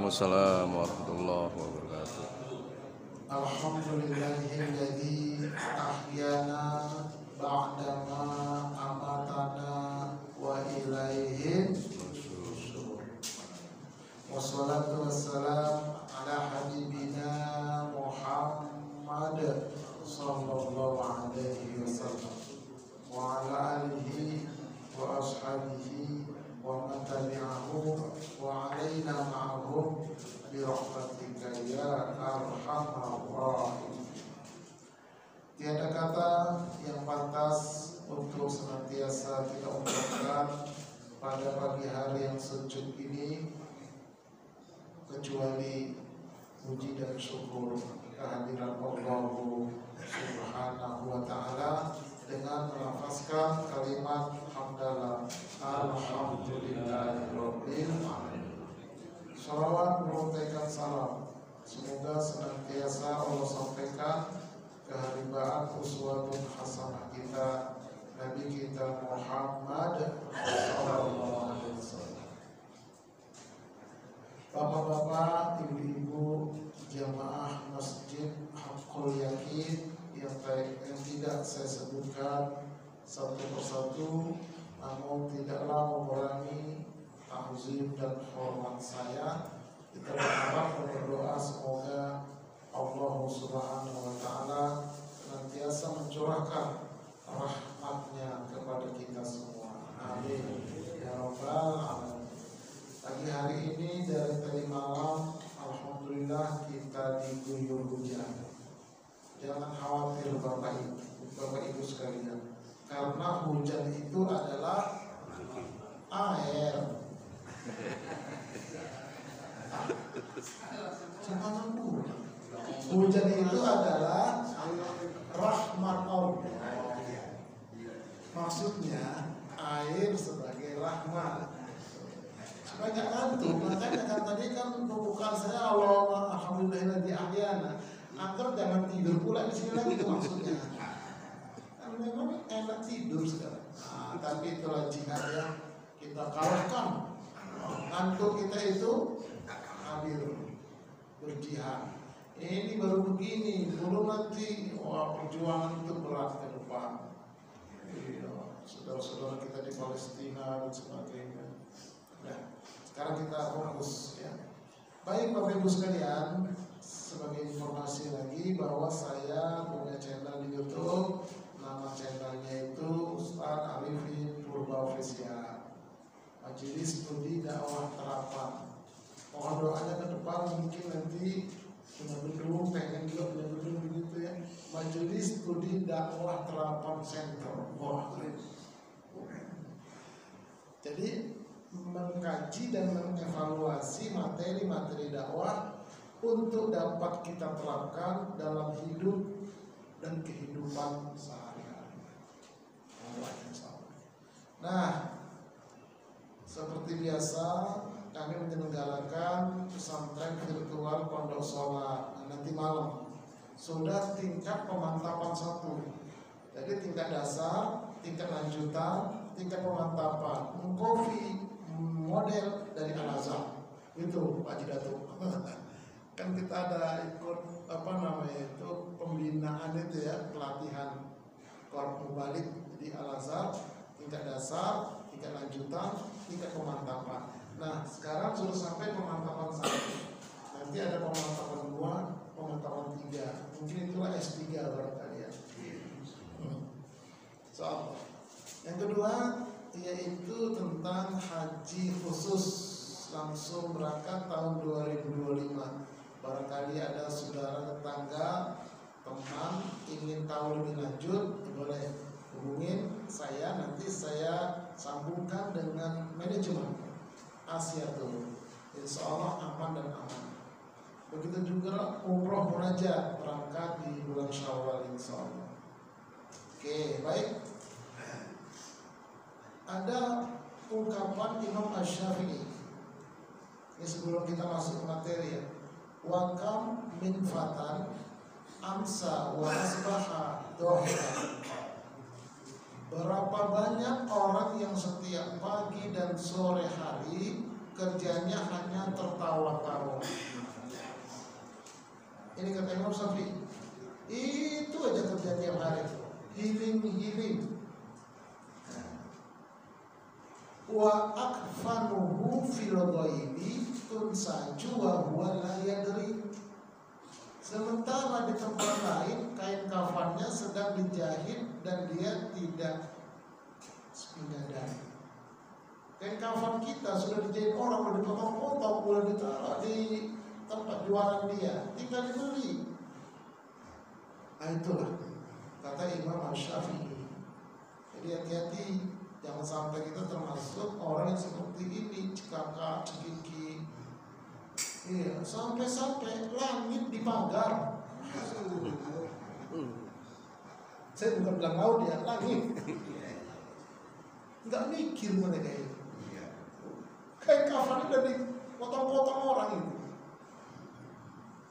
Waalaikumsalam warahmatullahi wabarakatuh. Alhamdulillahilladzi ahyana ba'dama amatana wa ilaihin nusyur. Wassalatu wassalam ala habibina Muhammad sallallahu alaihi wasallam wa ala alihi wa ashabihi wa man tabi'ahum wa alaina ma'ahum bi rahmatika ya arhamar rahimin. Tiada kata yang pantas untuk senantiasa kita ungkapkan pada pagi hari yang sejuk ini kecuali puji dan syukur kehadiran Allah Subhanahu wa taala dengan melafazkan kalimat hamdalah alhamdulillahirabbil alamin. Shalawat menyampaikan salam, semoga senantiasa Allah sampaikan keharibaan uswatun hasanah kita Nabi kita Muhammad sallallahu alaihi wasallam. Bapak-bapak, ibu-ibu, jamaah Masjid Haqqul Yakin yang tidak saya sebutkan satu persatu, namun tidaklah mengurangi ta'zim dan hormat saya. Kita berharap dan berdoa semoga Allah Subhanahu wa taala senantiasa mencurahkan rahmatnya kepada kita semua. Amin ya rabbal alamin. Pagi hari ini dari tadi malam alhamdulillah kita diguyur hujan. Jangan khawatir Bapak Ibu sekalian, karena hujan itu adalah air. Hujan itu adalah rahmat Allah. Maksudnya air sebagai rahmat. Banyak ngantuk, makanya kan tadi kan pembukaan saya Allah alhamdulillahilladzi ahyana. Anggap jangan tidur pula di sini lagi, itu maksudnya. Kan memang enak tidur sekarang. Tapi itulah jihad yang kita kalahkan. Ngantuk kita itu hadir berjihad. Ini baru begini, belum nanti perjuangan itu berat ke depan. Saudara-saudara kita di Palestina dan sebagainya. Nah, sekarang kita fokus ya. Baik Bapak Ibu sekalian, sebagai informasi lagi bahwa saya punya channel di YouTube. Nama channelnya itu Ustaz Arifin Purba Official, Majelis Studi Dakwah Terapan. Mohon doanya ke depan, mungkin nanti punya gedung, pengen juga punya gedung begitu ya. Majelis Studi Dakwah Terapan Center. Wah, jadi mengkaji dan mengevaluasi materi-materi dakwah untuk dapat kita terapkan dalam hidup dan kehidupan sehari-hari. Nah, seperti biasa kami menyelenggarakan pesantren virtual Pondok Sholat. Nanti malam sudah tingkat pemantapan 1. Jadi tingkat dasar, tingkat lanjutan, tingkat pemantapan. Mengkopi model dari Al-Azhar itu Pak Jidato. Kan kita ada ikut itu pembinaan itu ya, pelatihan korp mubalik di Al-Azhar, tingkat dasar, tingkat lanjutan, tingkat pemantapan. Nah sekarang sudah sampai pemantapan 1. Nanti ada pemantapan 2, pemantapan 3. Mungkin itulah S3 barangkali ya. So, yang kedua yaitu tentang haji khusus langsung berangkat tahun 2025. Barangkali ada saudara tetangga, teman ingin tahu lebih lanjut, boleh hubungin saya, nanti saya sambungkan dengan manajemen Asia Tour. Insya Allah aman dan aman. Begitu juga umroh munajat berangkat di bulan Syawal insya Allah. Oke, baik. Ada ungkapan Imam Asy-Syafi'i. Ini sebelum kita masuk ke materi ya. Wa kam min fatan amsa wa asbaha dohra. Berapa banyak orang yang setiap pagi dan sore hari kerjanya hanya tertawa-tawa. Ini kata Imam Syafi'i, itu aja kerja tiap hari, healing. Wa akfanuhu fil ghaibi tunsaju wa huwa la yadri. Sementara di tempat lain kain kafannya sedang dijahit dan dia tidak menyadari. Kain kafan kita sudah dijahit orang, sudah dipotong-potong, sudah ditaruh di tempat jualan dia, tinggal dibeli. Nah, itulah kata Imam Syafi'i. Jadi hati-hati, jangan sampai kita termasuk orang yang seperti ini, cikaka, cikiki. Iya, sampai langit dipagar. Saya bukan bilang laut ya, langit. Nggak mikir mereka itu. Kayak kafan udah dipotong-potong orang itu.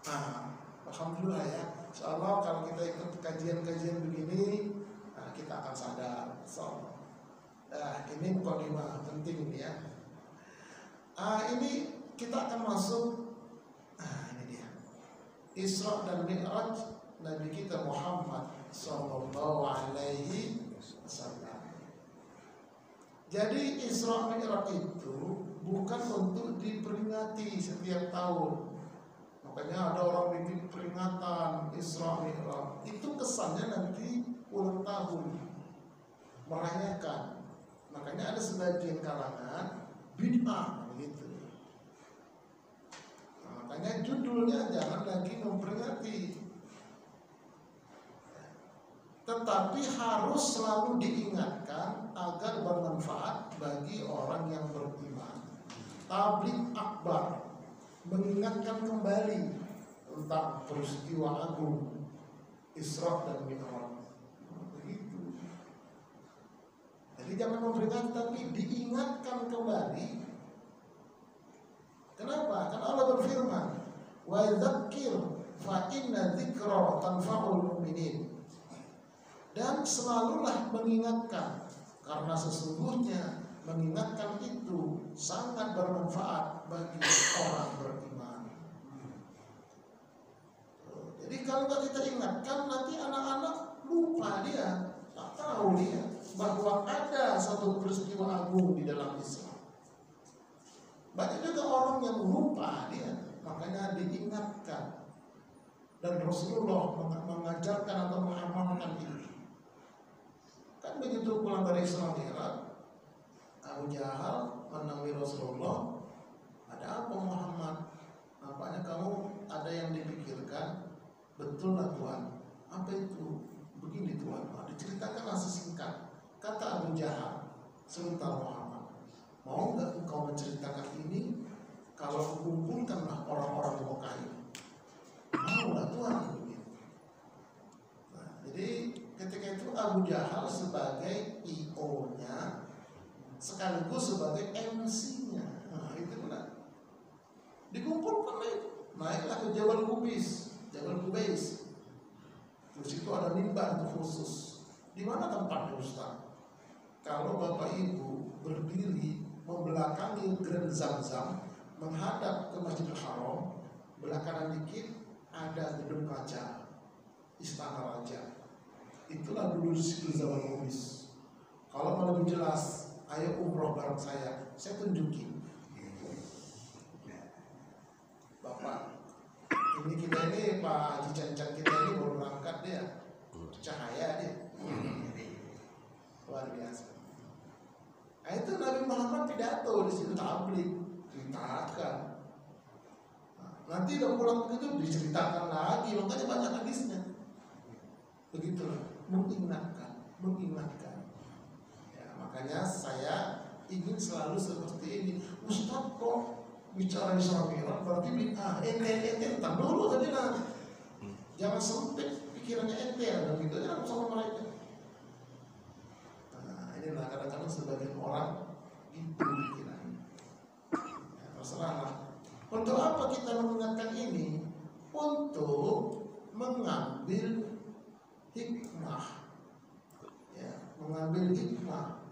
Nah, alhamdulillah ya. Insyaallah kalau kita ikut kajian-kajian begini, nah, kita akan sadar. So, ini mukadimah penting ini ya. Ini kita akan masuk. Ini dia. Isra dan Mi'raj Nabi kita Muhammad sallallahu alaihi wasallam. Jadi Isra Mi'raj itu bukan untuk diperingati setiap tahun. Makanya ada orang bikin peringatan Isra Mi'raj. Itu kesannya nanti ulang tahun, merayakan. Makanya ada sebagian kalangan bid'ah begitu. Nah, makanya judulnya jangan lagi memperingati, tetapi harus selalu diingatkan agar bermanfaat bagi orang yang beriman. Tabligh akbar, mengingatkan kembali tentang peristiwa agung Isra dan Mi'raj. Begitu. Jadi jangan memperingati, tapi diingatkan kembali. Kenapa? Karena Allah berfirman, "Wa dzakir fa inna dzikra tanfa'ul mu'minin." Dan selalulah mengingatkan, karena sesungguhnya mengingatkan itu sangat bermanfaat bagi orang beriman. Jadi kalau nggak kita ingatkan, nanti anak-anak lupa dia, tak tahu dia bahwa ada satu peristiwa agung di dalam Islam. Banyak juga orang yang lupa dia, makanya diingatkan. Dan Rasulullah mengajarkan atau mengamalkan itu. Kan begitu pulang dari Isra Mi'raj, Abu Jahal menemui Rasulullah, "Ada apa Muhammad? Nampaknya kamu ada yang dipikirkan." "Betul lah Tuhan." "Apa itu?" "Begini Tuhan." Diceritakanlah sesingkat. Kata Abu Jahal, "Sebentar Muhammad, mau nggak engkau menceritakan ini? Kalau kumpulkanlah orang-orang di Mekah ini." "Mau lah Tuhan." Nah, jadi ketika itu Abu Jahal sebagai IO-nya sekaligus sebagai MC-nya. Nah, itu benar. Dikumpulkan itu. Naiklah ke Jabal Qubais, Jabal Qubais. Terus itu ada mimbar khusus. Di mana tempatnya Ustaz? Kalau Bapak Ibu berdiri membelakangi Grand Zamzam, menghadap ke Masjidil Haram, belakangan dikit ada gedung kaca, Istana Raja. Itulah dulu di situ Jabal Qubais. Kalau mau lebih jelas, ayo umroh bareng saya tunjukin. Bapak, ini kita ini Pak Haji Cancang kita ini baru berangkat dia, cahaya dia, luar biasa. Nah, itu Nabi Muhammad pidato di situ tabligh, ceritakan. Nah, nanti udah pulang begitu diceritakan lagi, makanya banyak hadisnya. Begitulah, mengingatkan. Ya, makanya saya ingin selalu seperti ini. Ustaz kok bicara Isra Mi'raj berarti bid'ah. Ente entar dulu tadi nanti. Jangan sempit pikirannya ente dan gitu aja sama mereka. Nah, inilah kadang-kadang sebagian orang itu pikirannya. Ya, terserahlah. Untuk apa kita mengingatkan ini? Untuk mengambil hikmah, ya, mengambil hikmah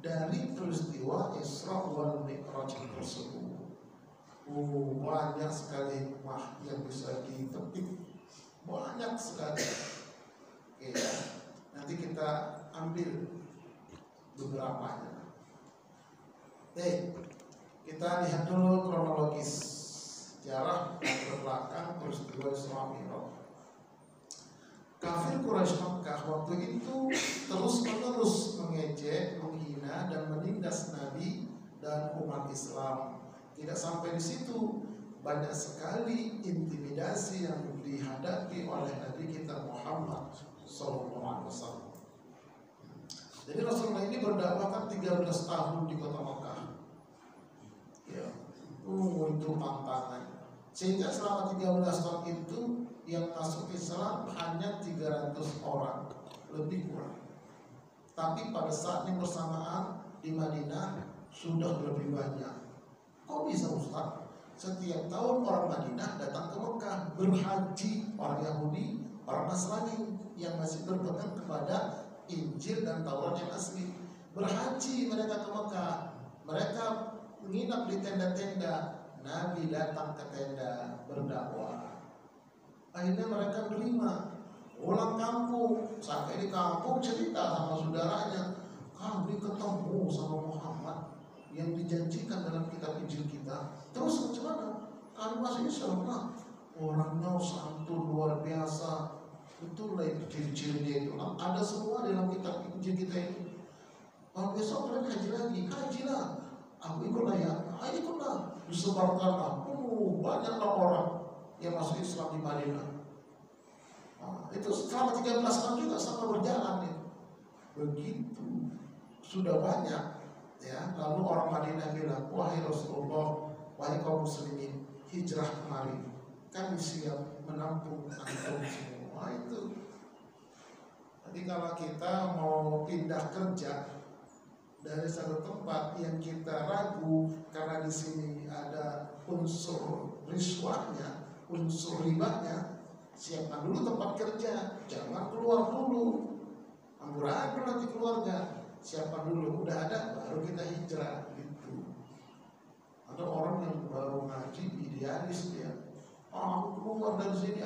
dari peristiwa Isra wal Mi'raj tersebut. Banyak sekali hikmah yang bisa dipetik, banyak sekali. Oke, nanti kita ambil beberapanya. Kita lihat dulu kronologis sejarah latar belakang peristiwa Isra Mi'raj. Kafir Quraisy Makkah waktu itu terus-menerus mengejek, menghina dan menindas Nabi dan umat Islam. Tidak sampai di situ, banyak sekali intimidasi yang dihadapi oleh Nabi kita Muhammad SAW. Jadi Rasulullah ini berdakwah kan 13 tahun di kota Makkah. Ya, itu tantangan. Sehingga selama 13 tahun itu yang masuk Islam hanya 300 orang, lebih kurang. Tapi pada saat yang bersamaan di Madinah sudah lebih banyak. Kok bisa Ustaz? Setiap tahun orang Madinah datang ke Mekah berhaji, orang Yahudi, orang Nasrani yang masih berpegang kepada Injil dan Taurat yang asli. Berhaji mereka ke Mekah. Mereka menginap di tenda-tenda. Nabi datang ke tenda berdakwah. Akhirnya mereka menerima. Pulang kampung, sampai di kampung cerita sama saudaranya, kami ketemu sama Muhammad yang dijanjikan dalam kitab Injil kita. Terus macam mana? Kami masih Islam. Orangnya santun luar biasa. Betul lah itu ciri-cirinya itu. Ada semua dalam kitab Injil kita ini. Besok kalian haji lagi, hajilah. Aku ikutlah ya, ikutlah. Disebarkanlah. Banyaklah orang yang masuk Islam di Madinah. Itu selama 13 tahun juga sama berjalan ya. Begitu sudah banyak ya. Lalu orang Madinah bilang, wahai Rasulullah, wahai kaum muslimin, hijrah kemari, kami siap menampung antum semua. Itu jadi kalau kita mau pindah kerja dari satu tempat yang kita ragu karena di sini ada unsur riswahnya, unsur ribanya, siapkan dulu tempat kerja, jangan keluar dulu, amburadul nanti keluarga, siapkan dulu, udah ada baru kita hijrah gitu. Ada orang yang baru ngaji idealis dia, aku keluar dari sini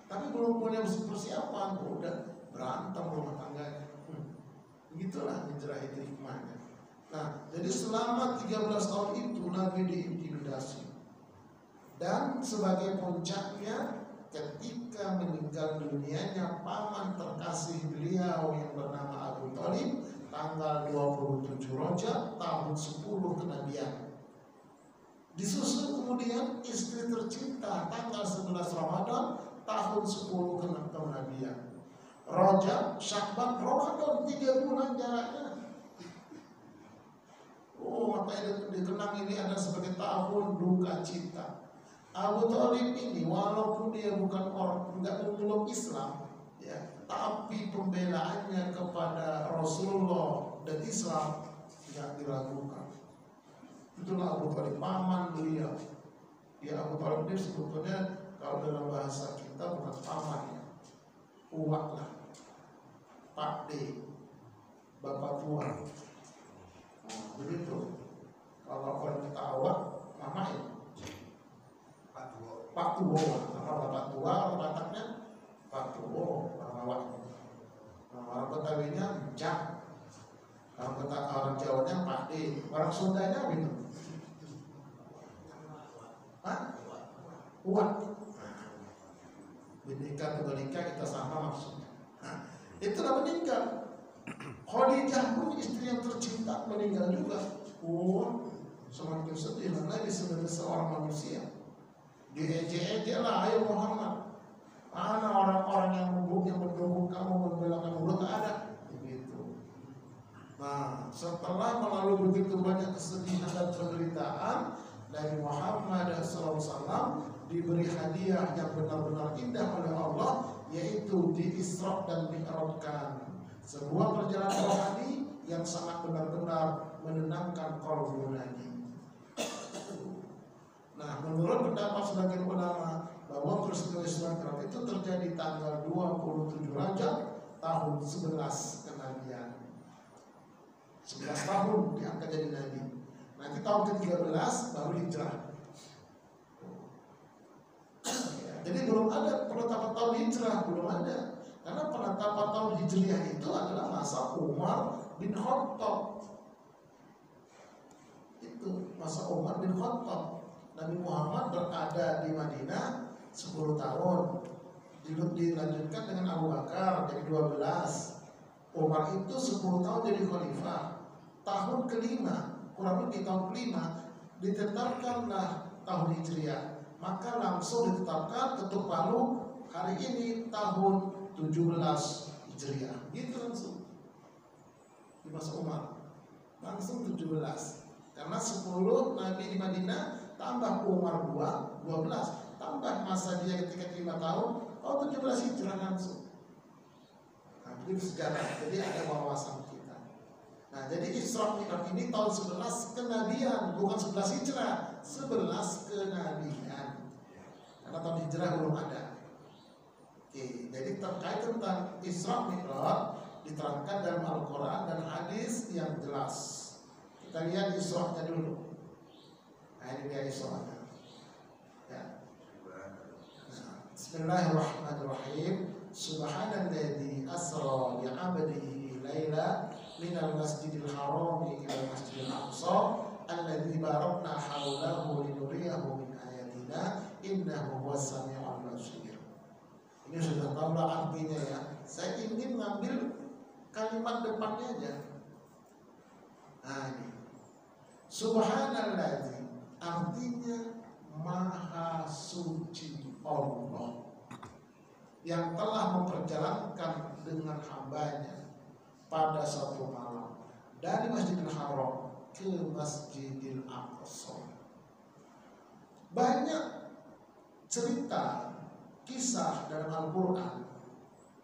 tapi belum punya persiapan, udah berantem rumah tangganya. Begitulah hijrah itu hikmahnya. Nah, jadi selama 13 tahun itu Nabi diintimidasi. Dan sebagai puncaknya ketika meninggal dunianya paman terkasih beliau yang bernama Abu Thalib tanggal 27 Rajab tahun 10 kenabian. Disusul kemudian istri tercinta tanggal 11 Ramadan tahun 10 kenabian. Rajab, Syakban, Ramadan 3 bulan jaraknya. Makanya dikenang ini ada sebagai tahun duka cita. Abu Thalib ini walaupun dia bukan orang enggak memeluk Islam, ya, tapi pembelaannya kepada Rasulullah dan Islam tidak diragukan. Itulah Abu Thalib, paman beliau. Ya, Abu Thalib ini sebetulnya kalau dalam bahasa kita bukan paman ya, uwak lah, Pak D, Bapak tua. Begitu. Kalau orang kita awak, mama ya, Pak tua. Kalau Bapak tua, orang Bataknya Pak tua, orang awak. Orang Betawinya Cak. Kalau orang Jawanya Pak D. Orang Sundanya gitu. Uwak. Binika atau nikah kita sama maksudnya. Itulah meninggal. Khadijah pun istri yang tercinta meninggal juga. Semakin sedih Nabi sebagai seorang manusia. Diejek-ejek lah, ayo Muhammad. Mana orang-orang yang mendukung kamu, membela kamu, belum ada. Begitu. Nah, setelah melalui begitu banyak kesedihan dan penderitaan, Nabi Muhammad SAW diberi hadiah yang benar-benar indah oleh Allah, yaitu di Isra dan Mi'rajkan, sebuah perjalanan rohani yang sangat benar-benar menenangkan qalbu Nabi. Nah, menurut pendapat sebagian ulama bahwa peristiwa Isra Mi'raj itu terjadi tanggal 27 Rajab tahun 11 kenabian. 11 tahun diangkat jadi nabi. Nanti tahun ke-13 baru hijrah. Jadi belum ada penetapan tahun hijrah, belum ada. Karena penetapan tahun hijriah itu adalah masa Umar bin Khattab. Itu masa Umar bin Khattab. Nabi Muhammad berada di Madinah 10 tahun. Dilanjutkan dengan Abu Bakar jadi 12. Umar itu 10 tahun jadi khalifah. Tahun kelima, kurang lebih tahun kelima, ditetapkanlah tahun hijriah. Maka langsung ditetapkan ketuk palu hari ini tahun 17 hijriah. Gitu langsung. Di masa Umar langsung 17. Karena 10 Nabi di Madinah tambah Umar 12, tambah masa dia ketika 5 tahun, 17 hijrah langsung. Nah, begitu sejarah. Jadi ada wawasan kita. Nah, jadi Isra Mi'raj ini tahun 11 kenabian, bukan 11 hijrah, 11 kenabian. Karena tahun hijrah belum ada. Oke, jadi terkait tentang Isra Mi'raj diterangkan dalam Al-Quran dan hadis yang jelas. Kita lihat Isra-nya dulu. Nah, ini dia Isra-nya. Ya. Bismillahirrahmanirrahim. Subhanalladzi asra bi'abdihi laila minal masjidil harami ila masjidil aqsa alladzi barakna haulahu linuriyahu min ayatina innahu huwas sami'ul basir. Ini sudah tahu lah artinya ya. Saya ingin mengambil kalimat depannya aja. Nah ini Subhanalladzi artinya Maha Suci Allah yang telah memperjalankan dengan hambanya pada satu malam dari Masjidil Haram ke Masjidil Aqsa. Banyak cerita kisah dalam Al-Quran,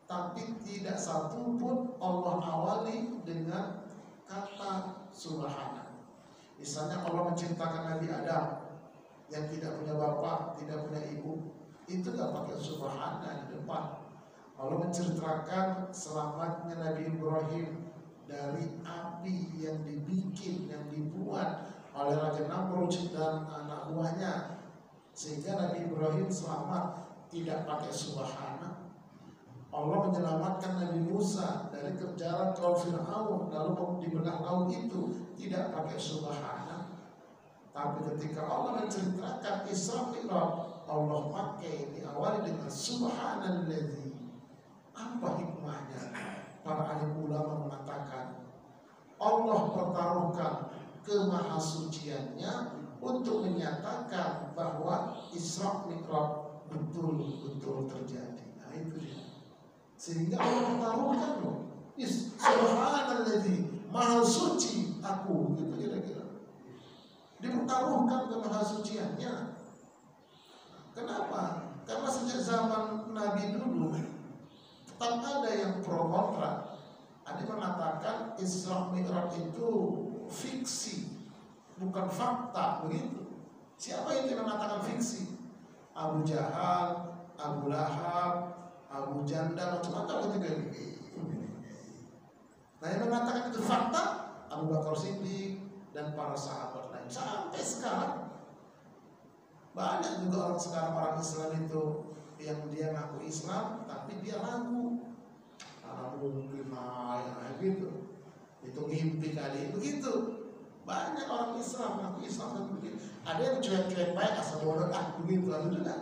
tapi tidak satu pun Allah awali dengan kata Subhana. Misalnya Allah menciptakan Nabi Adam yang tidak punya bapak, tidak punya ibu, itu gak pakai Subhana di depan. Allah menceritakan selamatnya Nabi Ibrahim dari api yang dibikin, yang dibuat oleh Raja Namrud dan anak buahnya, sehingga Nabi Ibrahim selamat, tidak pakai Subhana. Allah menyelamatkan Nabi Musa dari kejaran kaum Fir'aun lalu dibelah laut itu, tidak pakai Subhana. Tapi ketika Allah menceritakan Isra Mi'raj, Allah pakai diawali dengan Subhanalladzi. Apa hikmahnya? Para alim ulama mengatakan Allah pertaruhkan kemahasuciannya untuk menyatakan bahwa Isra Mi'raj betul-betul terjadi. Nah itu dia. Sehingga Allah pertaruhkan loh. Subhanalladzi, Maha Suci aku, gitu kira-kira. Dipertaruhkan kemahasuciannya. Kenapa? Karena sejak zaman Nabi dulu tetap ada yang pro kontra. Ada yang mengatakan Isra Mi'raj itu fiksi, bukan fakta, begitu. Siapa yang mengatakan fiksi? Abu Jahal, Abu Lahab, Abu Jandal, macam-macam itu kan. Nah, yang mengatakan itu fakta Abu Bakar Siddiq dan para sahabat lain. Sampai sekarang banyak juga orang sekarang, orang Islam itu yang dia ngaku Islam tapi dia ragu. Mungkin gitu. Itu mimpi kali begitu. Banyak orang Islam ngaku Islam dan begitu. Ada yang cuek-cuek baik asal bodoh begitu ada juga.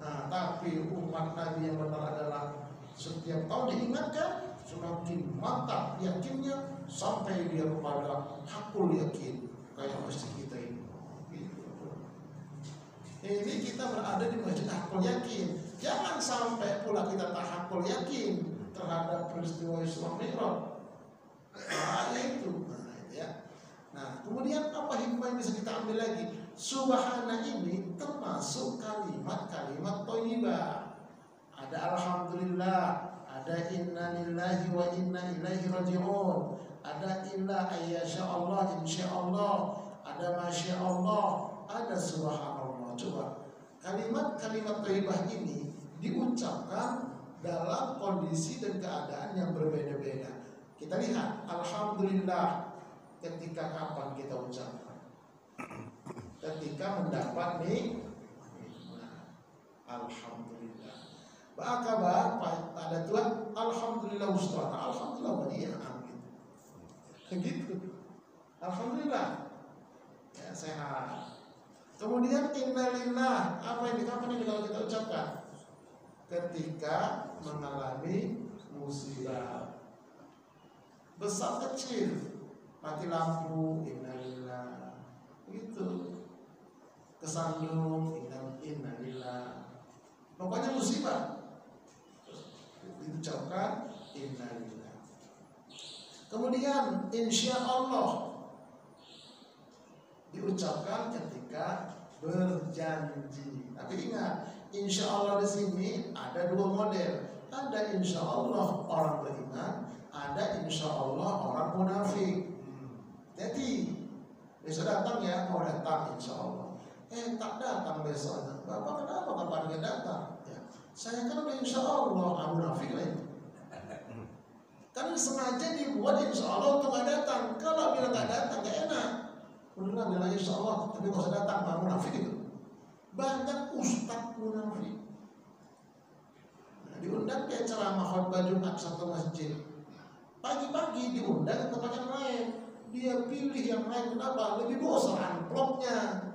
Nah, tapi umat Nabi yang benar adalah setiap tahun diingatkan, semakin mantap yakinnya sampai dia kepada hakul yakin kayak masjid kita ini. Ini kita berada di masjid hakul yakin. Jangan sampai pula kita tak hakul yakin terhadap peristiwa Isra Mi'raj. Nah, itu. Ya. Nah, kemudian apa hikmah yang bisa kita ambil lagi? Subhana ini termasuk kalimat-kalimat thayyibah. Ada alhamdulillah, ada inna lillahi wa inna ilaihi raji'un, ada illa ayyasha Allah insyaallah, ada masya Allah, ada subhanallah. Coba kalimat-kalimat thayyibah ini diucapkan dalam kondisi dan keadaan yang berbeda-beda. Kita lihat, alhamdulillah ketika kapan kita ucapkan? Ketika mendapat nikmat. Alhamdulillah. Maka bapak ada Tuhan, alhamdulillah Ustaz, alhamdulillah wali'an gitu. Alhamdulillah ya, sehat. Kemudian innalillah, apa ini, kapan ini kalau kita ucapkan? Ketika mengalami musibah besar kecil, mati lampu, innalillah, gitu. Kesandung, innalillah. Pokoknya musibah diucapkan innalillah. Kemudian insya Allah diucapkan ketika berjanji. Tapi ingat, insya Allah di sini ada dua model. Ada insya Allah orang beriman, ada insya Allah orang munafik. Jadi besok datang ya, mau datang insya Allah. Tak datang besoknya. Bapak kenapa kapan dia datang? Ya, saya kan udah insya Allah, munafik lain. Kan sengaja dibuat insya Allah untuk nggak datang. Kalau bilang nggak datang nggak enak. Udah bilang insya Allah, tapi nggak usah datang, munafik itu. Banyak ustadz munafik. Nah, diundang dia ceramah khutbah Jumat satu masjid. Pagi-pagi diundang ke tempat yang lain. Dia pilih yang lain, kenapa? Lebih bosan amplopnya.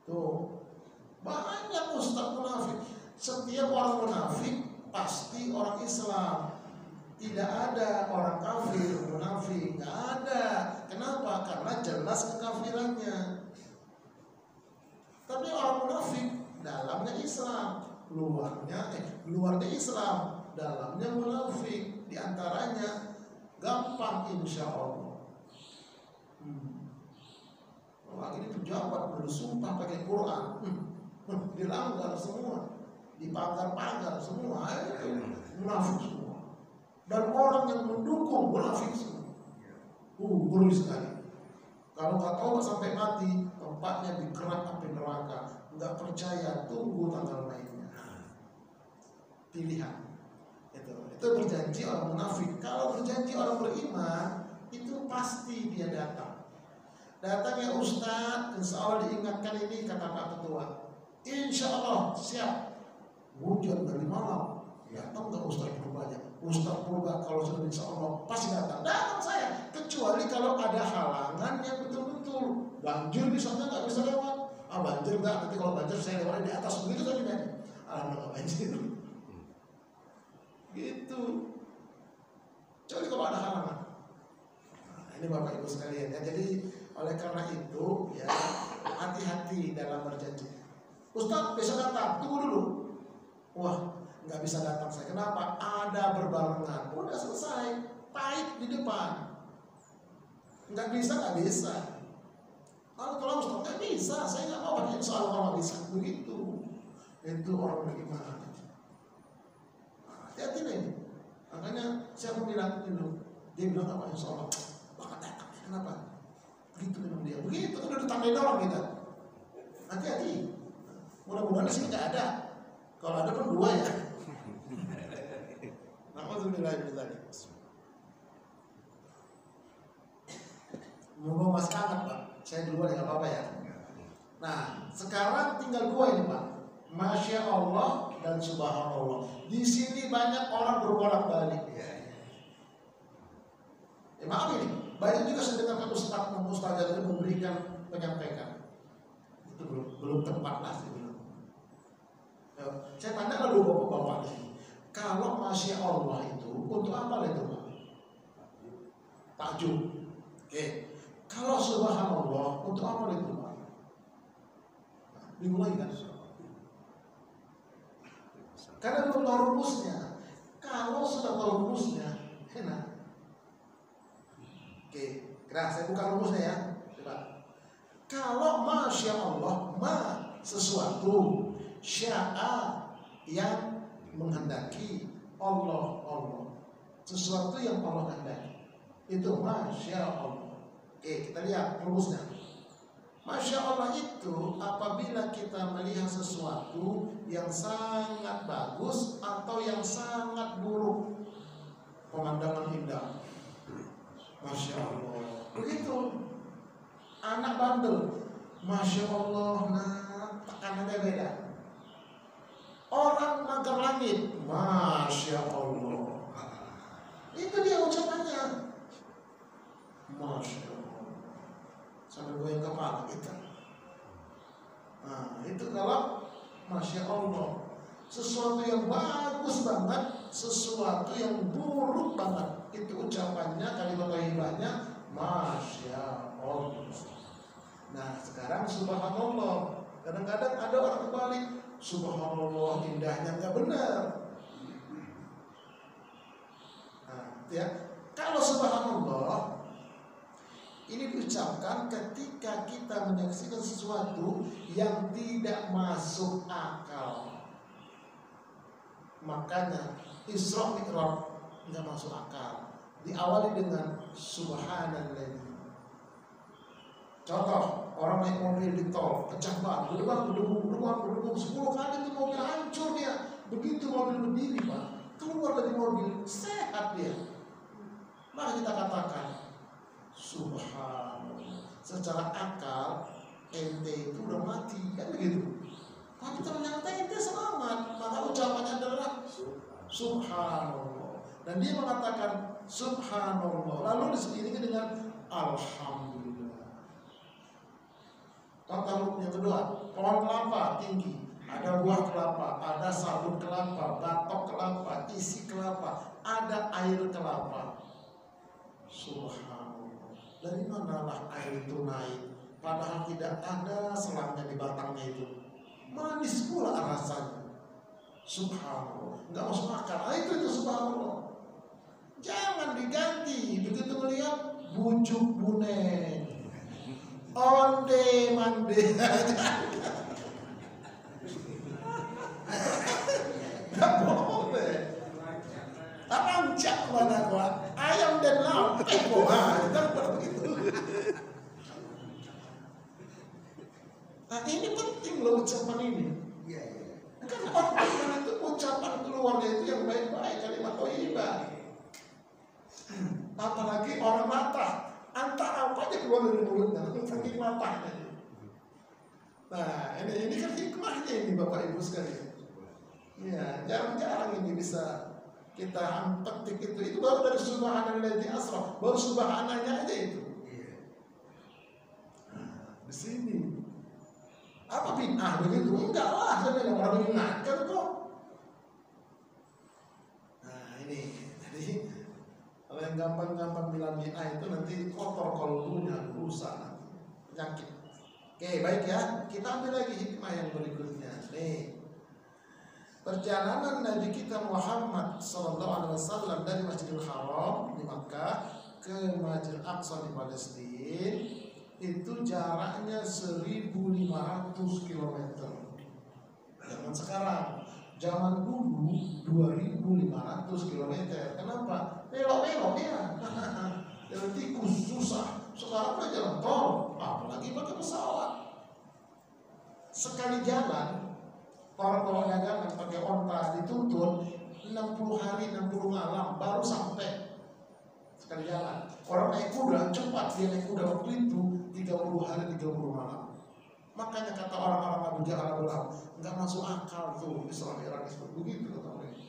Tuh, banyak ustadz munafik. Setiap orang munafik pasti orang Islam. Tidak ada orang kafir munafik, nggak ada. Kenapa? Karena jelas kekafirannya. Tapi orang munafik dalamnya Islam, luarnya Islam, dalamnya munafik. Di antaranya gampang insya Allah. Wah, ini pejabat bersumpah pakai Quran, dilanggar semua, dipagar-pagar semua, itu munafik semua. Dan orang yang mendukung munafik semua. Ngeri sekali. Kalau nggak tahu sampai mati, tempatnya dikerak api neraka. Nggak percaya, tunggu tanggal mainnya. Pilihan. Itu berjanji orang munafik. Kalau berjanji orang beriman, itu pasti dia datang. Datang ya Ustaz, insya Allah diingatkan ini kata Pak Ketua. Insya Allah siap. Hujan dari malam, datang nggak Ustaz Purbanya? Ustaz Purba kalau sudah insya Allah pasti datang. Datang saya, kecuali kalau ada halangan yang betul-betul banjir di sana nggak bisa lewat. Banjir nggak? Nanti kalau banjir saya lewat di atas begitu saja nih. Alhamdulillah banjir. Gitu. Kecuali kalau ada halangan. Nah, ini Bapak Ibu sekalian ya. Jadi oleh karena itu ya hati-hati dalam berjanji. Ustaz bisa datang, tunggu dulu. Wah, nggak bisa datang saya. Kenapa? Ada berbarengan. Udah selesai, pahit di depan. Nggak bisa. Kalau tolong Ustaz, nggak bisa. Saya nggak mau pakai soal kalau bisa. Begitu. Itu orang beriman. Hati-hati nih. Makanya siapa bilang itu? Dia bilang apa? Insya Allah. Bakal datang. Kenapa? Begitu memang dia. Begitu udah ditandain orang kita. Hati-hati. Mudah-mudahan di sini nggak ada. Kalau ada pun dua ya. Moga Mas kangen Pak. Saya duluan ya, nggak apa-apa ya. Nah, sekarang tinggal dua ini Pak. Masya Allah dan Subhanallah. Di sini banyak orang berbolak-balik. Ya maaf ini, banyak juga saya dengar Ustaz itu memberikan penyampaian. Itu belum tepat lah sih belum. Ya, saya tanya lalu bapak-bapak di sini. Kalau Masya Allah itu untuk apa itu Pak? Takjub. Oke. Kalau Subhanallah untuk apa itu Pak? Bingung lagi kan? Karena belum tahu rumusnya. Kalau sudah tahu rumusnya, enak. Oke, saya buka rumusnya ya. Coba. Kalau Masya Allah, sesuatu, sya'a yang menghendaki Allah. Sesuatu yang Allah hendaki. Itu Masya Allah. Oke, kita lihat rumusnya. Masya Allah itu apabila kita melihat sesuatu yang sangat bagus atau yang sangat buruk. pemandangan indah. Masya Allah. Begitu anak bandel, Masya Allah, nah tekanannya beda. Orang magar langit, Masya Allah. Itu dia ucapannya, Masya Allah. Sampai goyang kepala kita. Nah itu kalau Masya Allah, sesuatu yang bagus banget, sesuatu yang buruk banget, itu ucapannya, kalimat thayyibahnya Masya Allah. Nah sekarang subhanallah, kadang-kadang ada orang kembali subhanallah, indahnya nggak benar. Nah ya, kalau subhanallah ini diucapkan ketika kita menyaksikan sesuatu yang tidak masuk akal. Makanya Isra Mi'raj nggak masuk akal. Diawali dengan subhanallah. Contoh, orang naik mobil di tol, kencang banget, berdebu, 10 kali itu mobil hancur dia. Begitu mobil berdiri, Pak, keluar dari mobil, sehat dia. Maka kita katakan, subhanallah. Secara akal, ente itu udah mati, kan begitu. Tapi ternyata ente selamat, maka ucapannya adalah subhanallah. Dan dia mengatakan subhanallah, lalu diseiringi dengan alhamdulillah. Contoh yang kedua, pohon kelapa tinggi, ada buah kelapa, ada sabun kelapa, batok kelapa, isi kelapa, ada air kelapa. Subhanallah. Dari manalah air itu naik? Padahal tidak ada selangnya di batangnya itu. Manis pula rasanya. Subhanallah. Enggak masuk akal. Itu subhanallah. Jangan diganti. Begitu melihat bujuk buneng, onde mande. Gak boleh. Rancak mana gua, ayam dan lauk, kan begitu. Nah ini penting loh ucapan ini. Kan orang itu ucapan keluarnya itu yang baik-baik, kalimat thayyibah. Apalagi orang mata, antara apa aja keluar dari mulutnya, itu saking matanya. Nah ini kan hikmahnya ini Bapak Ibu sekalian. Ya jarang-jarang ini bisa kita petik itu baru dari subhanalladzi asra, baru subhananya aja itu. Nah, di sini apa bid'ah begitu? Enggak lah, saya orang mengingatkan kok. Nah ini, jadi kalau yang gampang-gampang bilang bid'ah itu nanti kotor kalbunya, rusak, penyakit. Oke baik ya, kita ambil lagi hikmah yang berikutnya. Nih. Perjalanan Nabi kita Muhammad SAW dari Masjidil Haram di Makkah ke Masjidil Aqsa di Palestina itu jaraknya 1.500 km. Zaman sekarang, zaman dulu 2.500 km. Kenapa? Belok-belok ya. Jalan tikus susah. Sekarang udah jalan tol, apalagi pakai pesawat. Sekali jalan, para dagangan pakai onta dituntun 60 hari 60 malam baru sampai sekali jalan. Orang naik kuda cepat, dia naik kuda waktu itu 30 hari 30 malam. Makanya kata orang-orang Abu Jahal Abu Lahab, nggak masuk akal tuh Isra Mi'raj begitu kata mereka.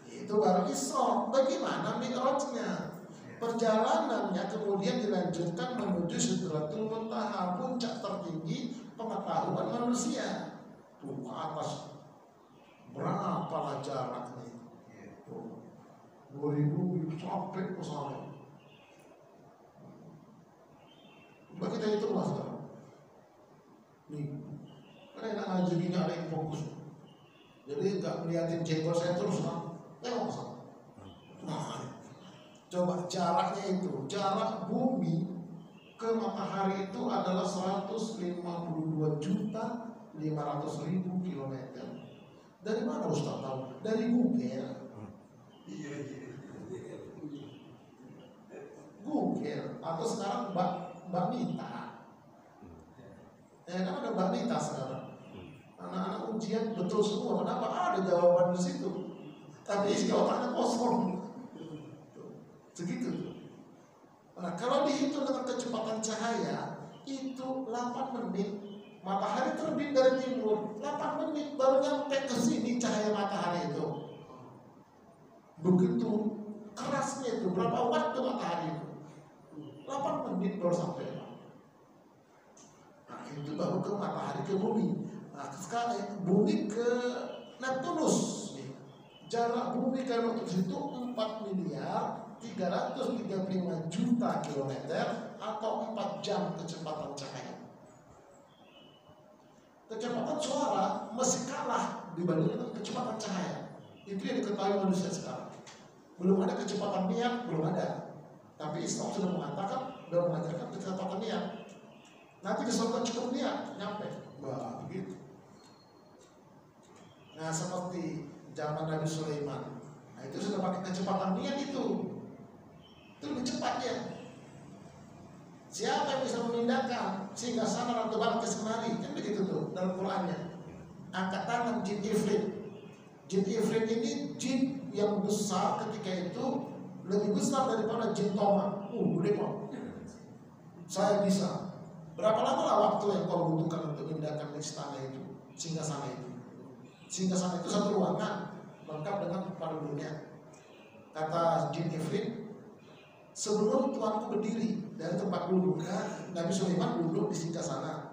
Itu baru Isra. Bagaimana Mi'rajnya? Perjalanannya kemudian dilanjutkan menuju Sidratul Muntaha, puncak tertinggi pengetahuan manusia. Tuh ke atas berapa jaraknya? 2000 sampai ke sana. Coba kita hitung lah sekarang. Nih, karena enak ngaji gini ada yang fokus. Jadi nggak melihatin jenggot saya terus kan? Tengok ke sana. Nah, coba jaraknya itu, jarak bumi ke matahari itu adalah 152.500.000 km. Dari mana Ustaz tahu? Dari Google. Google atau sekarang Mbak Mita. Kan ada Mbak Mita sekarang. Anak-anak ujian betul semua. Kenapa ada jawaban di situ? tapi isi otaknya kosong. Segitu. Nah, kalau dihitung dengan kecepatan cahaya itu 8 menit, matahari terbit dari timur, 8 menit baru nyampe ke sini cahaya matahari itu. Begitu kerasnya itu, berapa watt tuh matahari itu? 8 menit baru sampai. Nah, itu baru ke matahari, ke bumi. Nah, sekarang bumi ke Neptunus. Jarak bumi ke Neptunus itu 4.335 juta kilometer atau 4 jam kecepatan cahaya. Kecepatan suara masih kalah dibandingkan kecepatan cahaya. Itu yang diketahui manusia sekarang. Belum ada kecepatan niat, belum ada. Tapi Islam sudah mengajarkan kecepatan niat. Nanti di surga cukup niat, nyampe. Wah, begitu. Nah, seperti zaman Nabi Sulaiman. Nah, itu sudah pakai kecepatan niat itu. Itu lebih cepat ya. Siapa yang bisa memindahkan sehingga sana atau balik ke semari? Kan begitu tuh dalam Qurannya. Angkat tangan jin ifrit. Jin ifrit ini jin yang besar ketika itu lebih besar daripada jin toma. Gede kok. Saya bisa. Berapa lama lah waktu yang kau butuhkan untuk memindahkan istana itu, singgasana itu? Singgasana itu satu ruangan lengkap dengan paru dunia. Kata jin ifrit, sebelum tuanku berdiri dari tempat duduk, Nabi Sulaiman duduk di singgasana.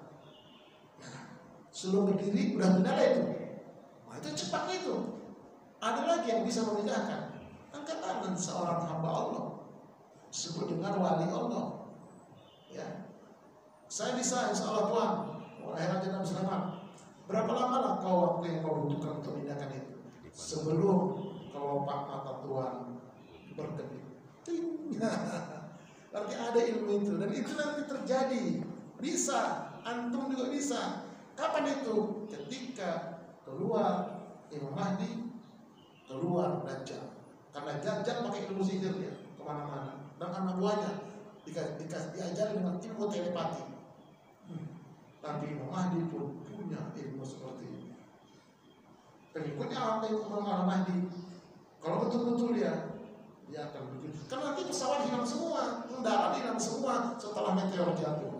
Sebelum berdiri udah pindah itu. Nah, itu cepatnya itu. Ada lagi yang bisa memindahkan. Angkat tangan seorang hamba Allah, disebut dengan wali Allah. Ya, saya bisa, insya Allah Tuhan. Wahai Raja Nabi Sulaiman, berapa lama lah kau waktu yang kau butuhkan untuk memindahkan itu? Sebelum kelopak mata Tuhan berkedip. Berarti ada ilmu itu, dan itu nanti terjadi. Bisa, antum juga bisa. Kapan itu? Ketika keluar Imam Mahdi, keluar Dajjal. Karena Dajjal pakai ilmu sihir dia kemana-mana, dan anak buahnya diajar dengan ilmu telepati. Tapi Imam Mahdi pun punya ilmu seperti ini. Pengikutnya apa yang Imam Mahdi? Kalau betul-betul dia akan begitu. Karena nanti pesawat hilang semua, kendaraan hilang semua setelah meteor jatuh.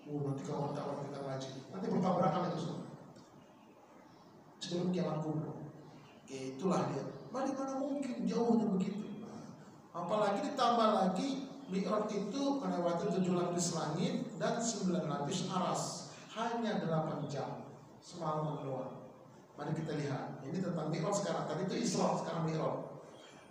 Nanti kawan-kawan kita ngaji, nanti bertabrakan itu semua. Sebelum kiamat kubur. Itulah dia. Bagaimana mungkin jauhnya begitu? Apalagi ditambah lagi Mi'raj itu melewati 7 lapis langit dan 9 lapis aras. Hanya 8 jam semalaman doang. Mari kita lihat. Ini tentang Mi'raj sekarang. Tadi itu Isra, sekarang Mi'raj.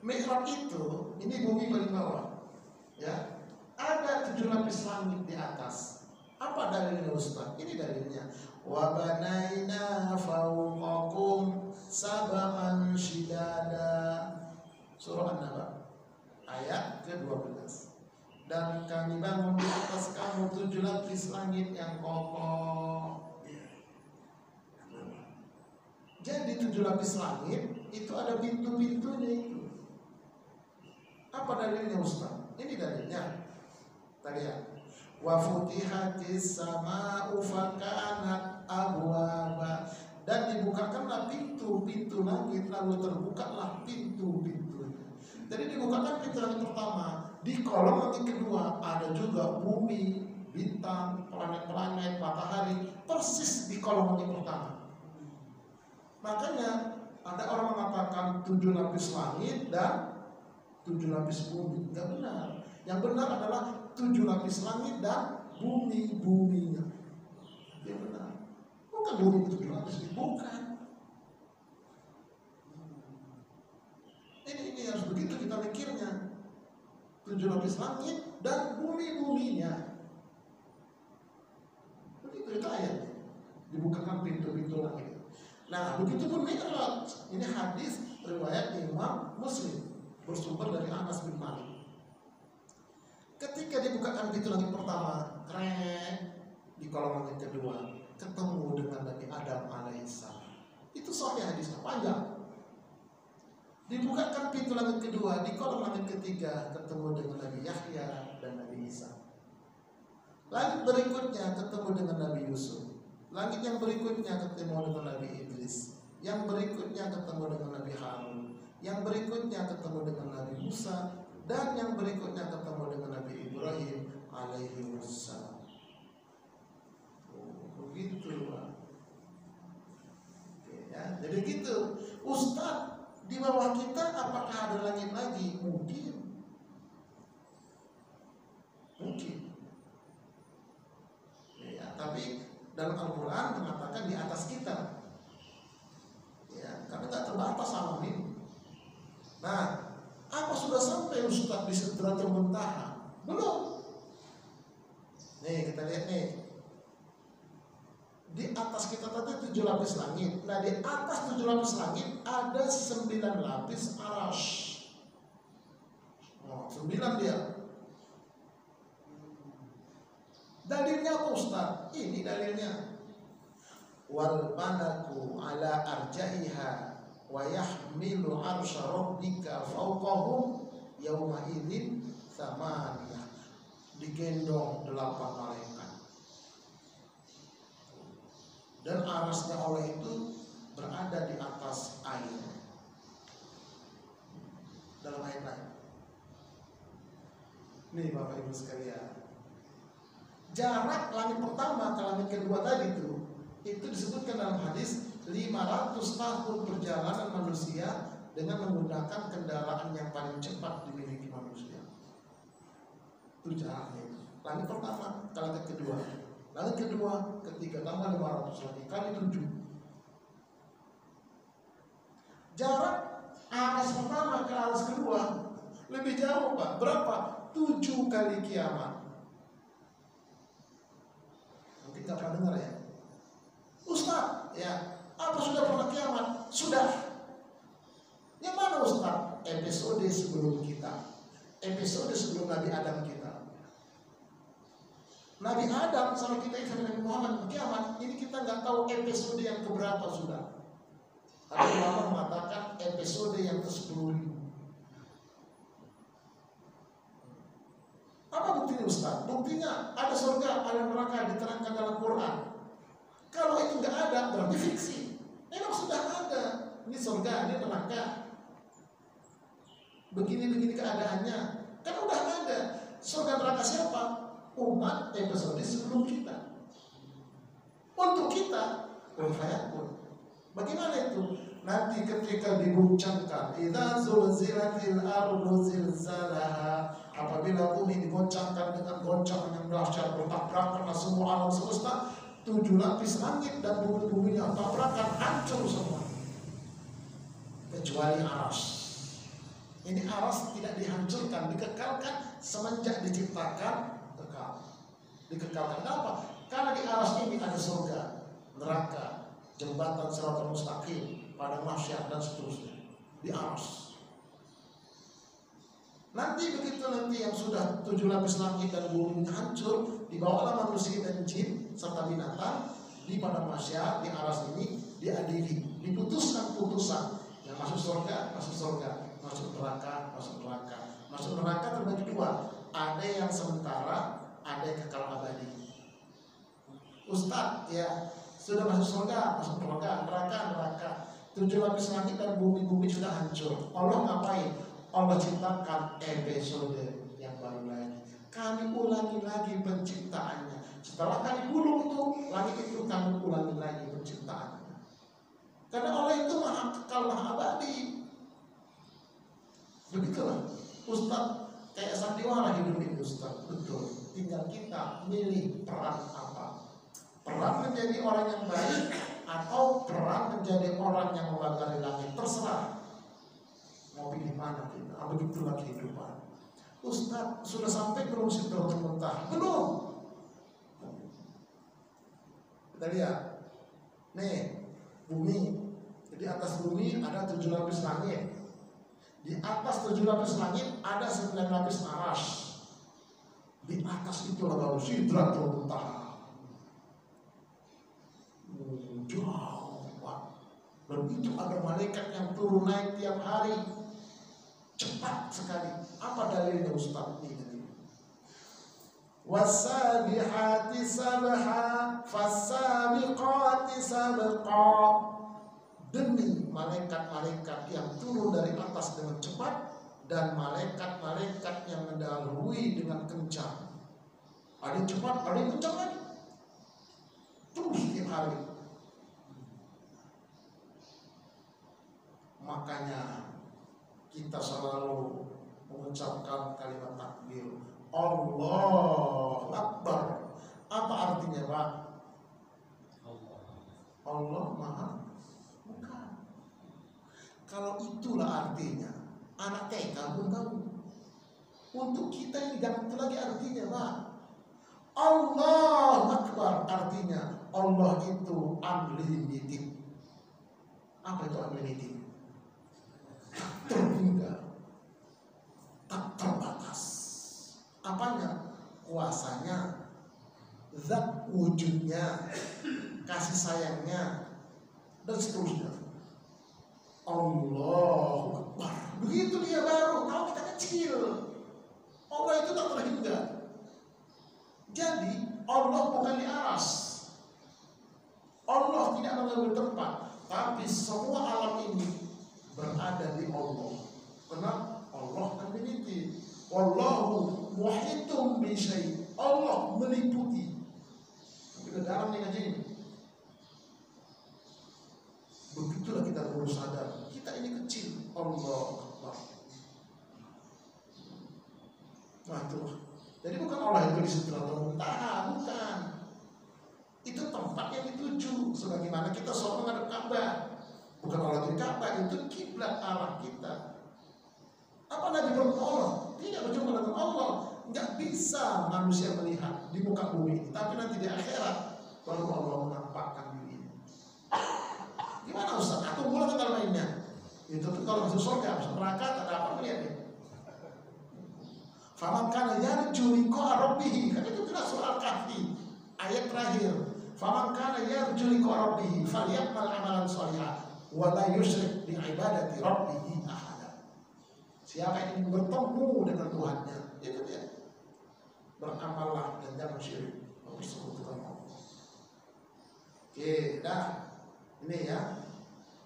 Mi'raj itu, ini bumi paling bawah. Ya, ada 7 lapis langit di atas. Apa dalilnya Ustaz? Ini dalilnya. Wa banaina fawqakum sab'an shidada. Surah An-Naba ayat ke-12. Dan kami bangun di atas kamu 7 lapis langit yang kokoh. Jadi 7 lapis langit itu ada pintu-pintunya itu. Apa dalilnya Ustaz? Ini dalilnya. Tadi ya. Wa futihatis sama'u fakanat abwaba, dan dibukakanlah pintu-pintu langit lalu terbukalah pintu-pintu. Jadi dibukakan pintu langit pertama, di kolom langit kedua ada juga bumi, bintang, planet-planet, matahari, persis di kolom langit pertama. Makanya ada orang mengatakan 7 lapis langit dan 7 lapis bumi. Tidak benar. Yang benar adalah 7 lapis langit dan bumi-buminya. Yang benar. Bukan bumi 7 lapis, bukan. Ini harus begitu kita mikirnya. 7 lapis langit dan bumi-buminya. Begitu itu ayatnya. Dibukakan pintu-pintu langit. Nah, begitu pun Mi'raj. Ini hadis riwayat Imam Muslim, bersumber dari Anas bin Malik. Ketika dibukakan pintu langit pertama, di kolom langit kedua, ketemu dengan Nabi Adam alaihissalam. Itu sahih hadisnya, panjang. Dibukakan pintu langit kedua, di kolom langit ketiga, ketemu dengan Nabi Yahya dan Nabi Isa. Langit berikutnya ketemu dengan Nabi Yusuf. Langit yang berikutnya ketemu dengan Nabi Idris. Yang berikutnya ketemu dengan Nabi Harun. yang berikutnya ketemu dengan Nabi Musa, dan yang berikutnya ketemu dengan Nabi Ibrahim alaihi wassalam. Begitu, Pak. Oke, ya. Jadi gitu. Ustaz, di bawah kita apakah ada langit lagi? Mungkin. Ya, tapi dalam Al-Quran mengatakan di atas kita. Ya, karena nggak terbatas alam ini. Nah, apa sudah sampai Ustaz di Sidratul Muntaha? Belum. Nih kita lihat nih. Di atas kita tadi 7 lapis langit. Nah, di atas 7 lapis langit ada 9 lapis arasy. Oh, 9 dia. Dalilnya apa Ustaz? Ini dalilnya. Wal malaku ala arja'iha wa yahmilu arsya rabbika fawqahum yawma idzin tsamaniyah. Digendong 8 malaikat. Dan arasnya Allah itu berada di atas air. Dalam ayat lain. Nih Bapak Ibu sekalian. Jarak langit pertama ke langit kedua tadi itu disebutkan dalam hadis 500 tahun perjalanan manusia dengan menggunakan kendaraan yang paling cepat dimiliki manusia. Itu jaraknya. Langit pertama ke langit kedua. Langit kedua, ketiga tambah 500 lagi kali 7. Jarak aras pertama ke aras kedua lebih jauh, Pak. Berapa? 7 kali kiamat. Mungkin nggak pernah dengar ya, Ustaz. Ya, apa sudah pernah kiamat? Sudah. Yang mana Ustaz? Episode sebelum kita, episode sebelum Nabi Adam kita. Nabi Adam sama kita sampai Nabi Muhammad kiamat. Ini kita nggak tahu episode yang keberapa sudah. Tapi ulama mengatakan episode yang ke-10.000. Apa buktinya Ustaz? Buktinya ada surga, ada neraka diterangkan dalam Quran. Kalau itu nggak ada berarti fiksi. Memang sudah ada. Ini surga, ini neraka. Begini-begini keadaannya. Kan udah ada. Surga neraka siapa? Umat episode sebelum kita. Untuk kita, bagaimana itu? Nanti ketika digoncangkan, idza zulzilatil ardu zilzalaha, apabila bumi digoncangkan dengan goncangan yang dahsyat, bertabrakan semua alam semesta, 7 lapis langit dan bumi-buminya tabrakan, hancur semua kecuali aras. Ini aras tidak dihancurkan, dikekalkan semenjak diciptakan, kekal. Dikekalkan apa? Karena di aras ini ada surga, neraka, jembatan Shiratal Mustaqim, padang mahsyar dan seterusnya. Di aras. Nanti begitu yang sudah 7 lapis langit dan bumi hancur, dibawalah manusia dan jin serta binatang di padang mahsyar, di aras ini diadili, diputuskan putusan. Yang masuk surga, masuk surga, masuk neraka, masuk neraka. Masuk neraka terbagi 2, ada yang sementara, ada yang kekal abadi. Ustaz, ya sudah masuk surga, masuk neraka, neraka. 7 lapis langit dan bumi sudah hancur. Allah ngapain? Allah ciptakan episode yang baru lagi. Kami ulangi lagi penciptaannya. Setelah kami gulung itu, langit itu kami ulangi lagi penciptaannya. Karena Allah itu maha kekal, maha abadi. Begitulah. Ustaz, kayak sandiwara hidup ini Ustaz. Betul. Tinggal kita milih peran apa. Peran menjadi orang yang baik atau peran menjadi orang yang membagari langit. Terserah. Mau pilih mana kita? Begitulah kehidupan. Ustaz, sudah sampai belum Sidratul Muntaha? Belum. Kita lihat. Nih, bumi. Jadi atas bumi ada 7 lapis langit. Di atas 7 lapis langit ada 9 lapis arasy. Di atas itulah baru Sidratul Muntaha. Jauh, Pak. Dan itu ada malaikat yang turun naik tiap hari. Cepat sekali. Apa dalilnya Ustaz ini? Wasabihati sabha, fasabiqati sabqa. Demi malaikat-malaikat yang turun dari atas dengan cepat dan malaikat-malaikat yang mendahului dengan kencang. Ada yang cepat, ada yang kencang lagi. Terus tiap hari. Makanya kita selalu mengucapkan kalimat takbir. Allahu Akbar. Apa artinya, Pak? Allah Maha. Bukan. Kalau itulah artinya, anak TK pun tahu. Untuk kita ini jangan itu lagi artinya, Pak. Allah Akbar artinya Allah itu unlimited. Apa itu unlimited? Tak terhingga, tak terbatas. Apanya? Kuasanya, zat wujudnya, kasih sayangnya, dan seterusnya. Allahu Akbar. Begitu dia baru tahu kita kecil. Allah itu tak terhingga. Jadi Allah bukan di aras. Allah tidak mengambil tempat, tapi semua alam ini berada di Allah. Karena Allah unlimited. Wallahu muhitum bi syai'. Allah meliputi. Kita dalam nih ngaji ini. Begitulah kita perlu sadar. Kita ini kecil. Allah Akbar. Nah itu. Jadi bukan Allah itu di Sidratul Muntaha, bukan. Itu tempat yang dituju. Sebagaimana kita selalu menghadap Ka'bah. Bukan Allah di Ka'bah, itu kiblat arah kita. Apa Nabi bertemu Allah? Tidak berjumpa dengan Allah. Nggak bisa manusia melihat di muka bumi. Tapi nanti di akhirat baru Allah menampakkan diri. Gimana Ustaz? Atau mulai tanggal mainnya? Itu kalau masuk surga, masuk neraka, tak ada apa melihatnya. Faman kana yarju liqa rabbih. Kan itu jelas soal Kahfi. Ayat terakhir. Faman kana yarju liqa rabbih falyamal amalan shalihan wa la yusyrik bi ibadati rabbih ahada. Siapa yang ingin bertemu dengan Tuhannya, itu dia. Beramallah dan jangan syirik, mempersekutukan Allah. Oke, dah. Ini ya.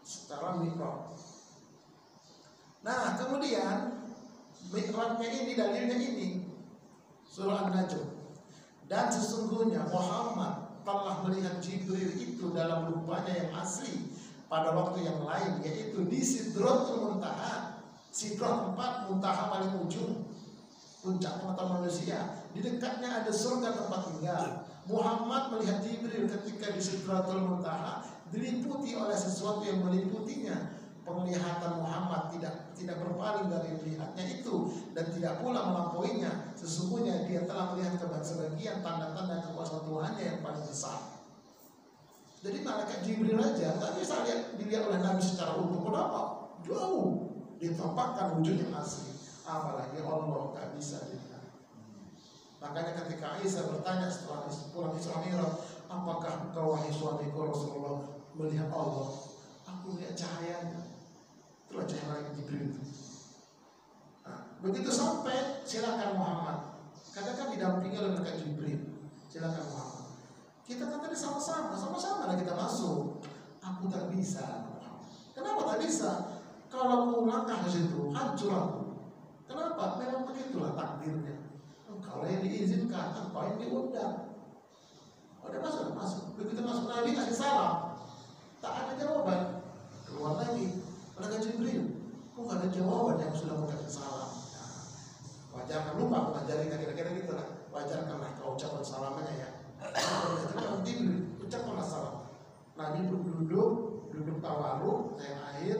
Secara mikro. Nah, kemudian mikrotnya ini, dalilnya ini surah An-Najm. Dan sesungguhnya Muhammad telah melihat Jibril itu dalam rupanya yang asli pada waktu yang lain, yaitu di Sidratul Muntaha. Sidrah tempat muntaha paling ujung, puncak pengetahuan manusia. Di dekatnya ada surga tempat tinggal. Muhammad melihat Jibril ketika di Sidratul Muntaha, diliputi oleh sesuatu yang meliputinya. Penglihatan Muhammad tidak berpaling dari melihatnya itu dan tidak pula melampauinya. Sesungguhnya dia telah melihat sebagian tanda-tanda kekuasaan Tuhannya yang paling besar. Jadi malaikat Jibril aja nggak bisa dilihat oleh Nabi secara utuh. Kenapa? Jauh ditampakkan wujud yang asli. Apalagi Allah nggak bisa dilihat. Makanya ketika Aisyah bertanya setelah pulang Isra Mi'raj, apakah engkau wahai suamiku Rasulullah melihat Allah? Aku lihat cahayanya. Itulah cahaya Jibril itu. Nah, begitu sampai silakan Muhammad. Katakan didampingi oleh malaikat Jibril. Silakan Muhammad. Kita kan tadi sama-sama lah kita masuk. Aku tak bisa Muhammad. Kenapa tak bisa? Kalau aku langkah ke situ, hancur aku. Kenapa? Memang begitulah takdirnya. Kalau yang diizinkan, apa yang diundang. Udah masuk. Begitu masuk Nabi kasih salam, tak ada jawaban. Keluar lagi, malaikat Jibril. Kok gak ada jawaban yang sudah mau kasih salam? Nah, wajarkan, lupa aku ngajarin kira-kira gitu lah. Wajarkanlah kau ucapan salamnya ya. Malaikat Jibril, ucapkanlah salam. Nabi duduk tawaruk, yang akhir.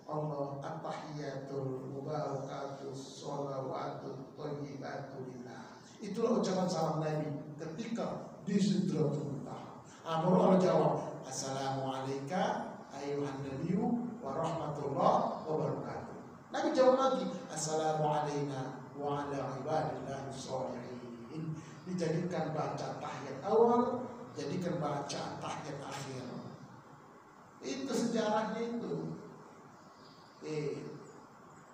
Allah at-tahiyatul mubarakatus sholawatut thayyibatul lillah. Itulah ucapan salam Nabi ketika di Sidratul Muntaha. Baru Allah jawab, assalamualaikum ayyuhan nabiyyu wa rahmatullah wa barakatuh. Nabi jawab lagi, assalamualaikum wa ala ibadillahi sholihin. Dijadikan baca tahiyat awal, jadikan baca tahiyat akhir. Itu sejarahnya itu.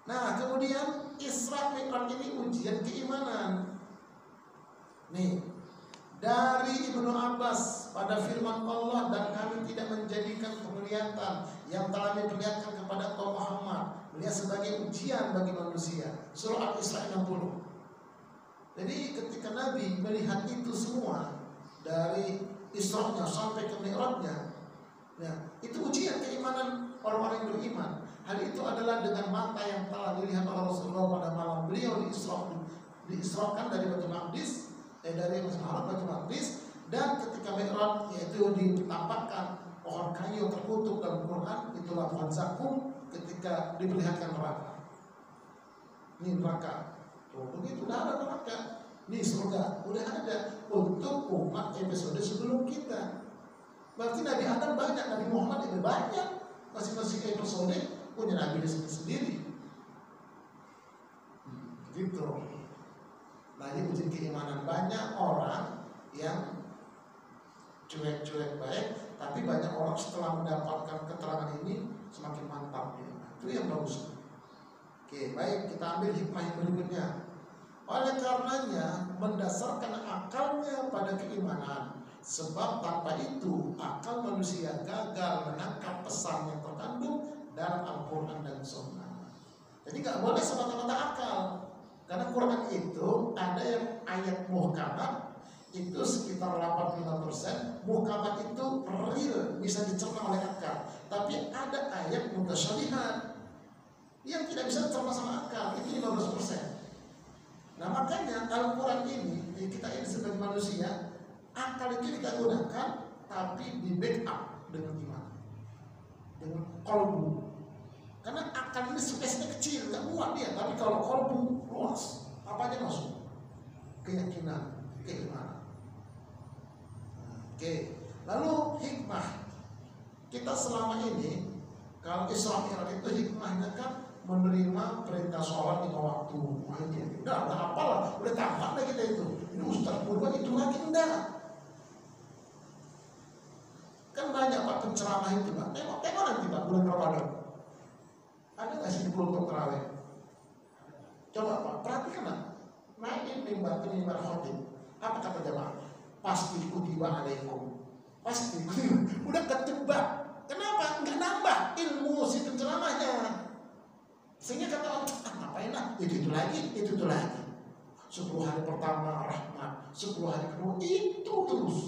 Nah, kemudian Isra Mi'raj ini ujian keimanan. Nih, dari Ibnu Abbas pada firman Allah, dan kami tidak menjadikan penglihatan yang telah diperlihatkan kepada kaum Muhammad melihat sebagai ujian bagi manusia. Surah Al-Isra 60. Jadi ketika Nabi melihat itu semua dari Isra-nya sampai ke Mi'raj-nya, ya, itu ujian keimanan orang-orang yang beriman. Hal itu adalah dengan mata yang telah dilihat oleh Rasulullah pada malam beliau diisrakan dari Baitul Maqdis, dari Masjidil Haram Baitul Maqdis, dan ketika Mi'raj yaitu ditampakkan pohon kayu terkutuk dalam Quran, itulah pohon zakum, ketika diperlihatkan neraka. Ini neraka. Begitu udah ada neraka. Ini surga udah ada untuk umat episode sebelum kita. Berarti Nabi Adam banyak, Nabi Muhammad lebih banyak. Masing-masing episode punya nabi sendiri. Gitu. Nah, ini ujian keimanan. Banyak orang yang cuek-cuek baik, tapi banyak orang setelah mendapatkan keterangan ini semakin mantap. Itu yang bagus. Oke, baik, kita ambil hikmah yang berikutnya. Oleh karenanya, mendasarkan akalnya pada keimanan, sebab tanpa itu akal manusia gagal menangkap pesan yang terkandung dalam Al-Quran dan Sunnah. Jadi nggak boleh semata-mata akal, karena Quran itu ada yang ayat muhkamat itu sekitar 85%. Muhkamat itu real, bisa dicerna oleh akal. Tapi ada ayat mutasyabihat yang tidak bisa dicerna sama akal, itu 15%. Nah makanya Al-Quran ini, kita ini sebagai manusia, akal itu kita gunakan, tapi di backup dengan iman, dengan qalbu. Karena akal ini space-nya kecil, nggak muat dia. Tapi kalau qalbu luas, apa aja masuk. Keyakinan, keimanan. Oke, lalu hikmah. Kita selama ini, kalau Isra Mi'raj itu hikmahnya kan menerima perintah sholat 5 waktu. Wah itu udah apalah, udah tamat lah kita itu. Ini Ustaz Purba itu lagi enggak. Kan banyak Pak penceramah itu Pak. Tengok nanti Pak bulan Ramadan. Ada nggak sih di kelompok terawih? Coba Pak, perhatikan lah. Naikin mimbar khotib. Apa kata jamaah? Pasti kutiba alaikum. Pasti udah ketebak. Kenapa? Enggak nambah ilmu si penceramahnya. Sehingga kata orang, ngapain lah? Itu lagi. 10 hari pertama rahmat, 10 hari kedua itu terus.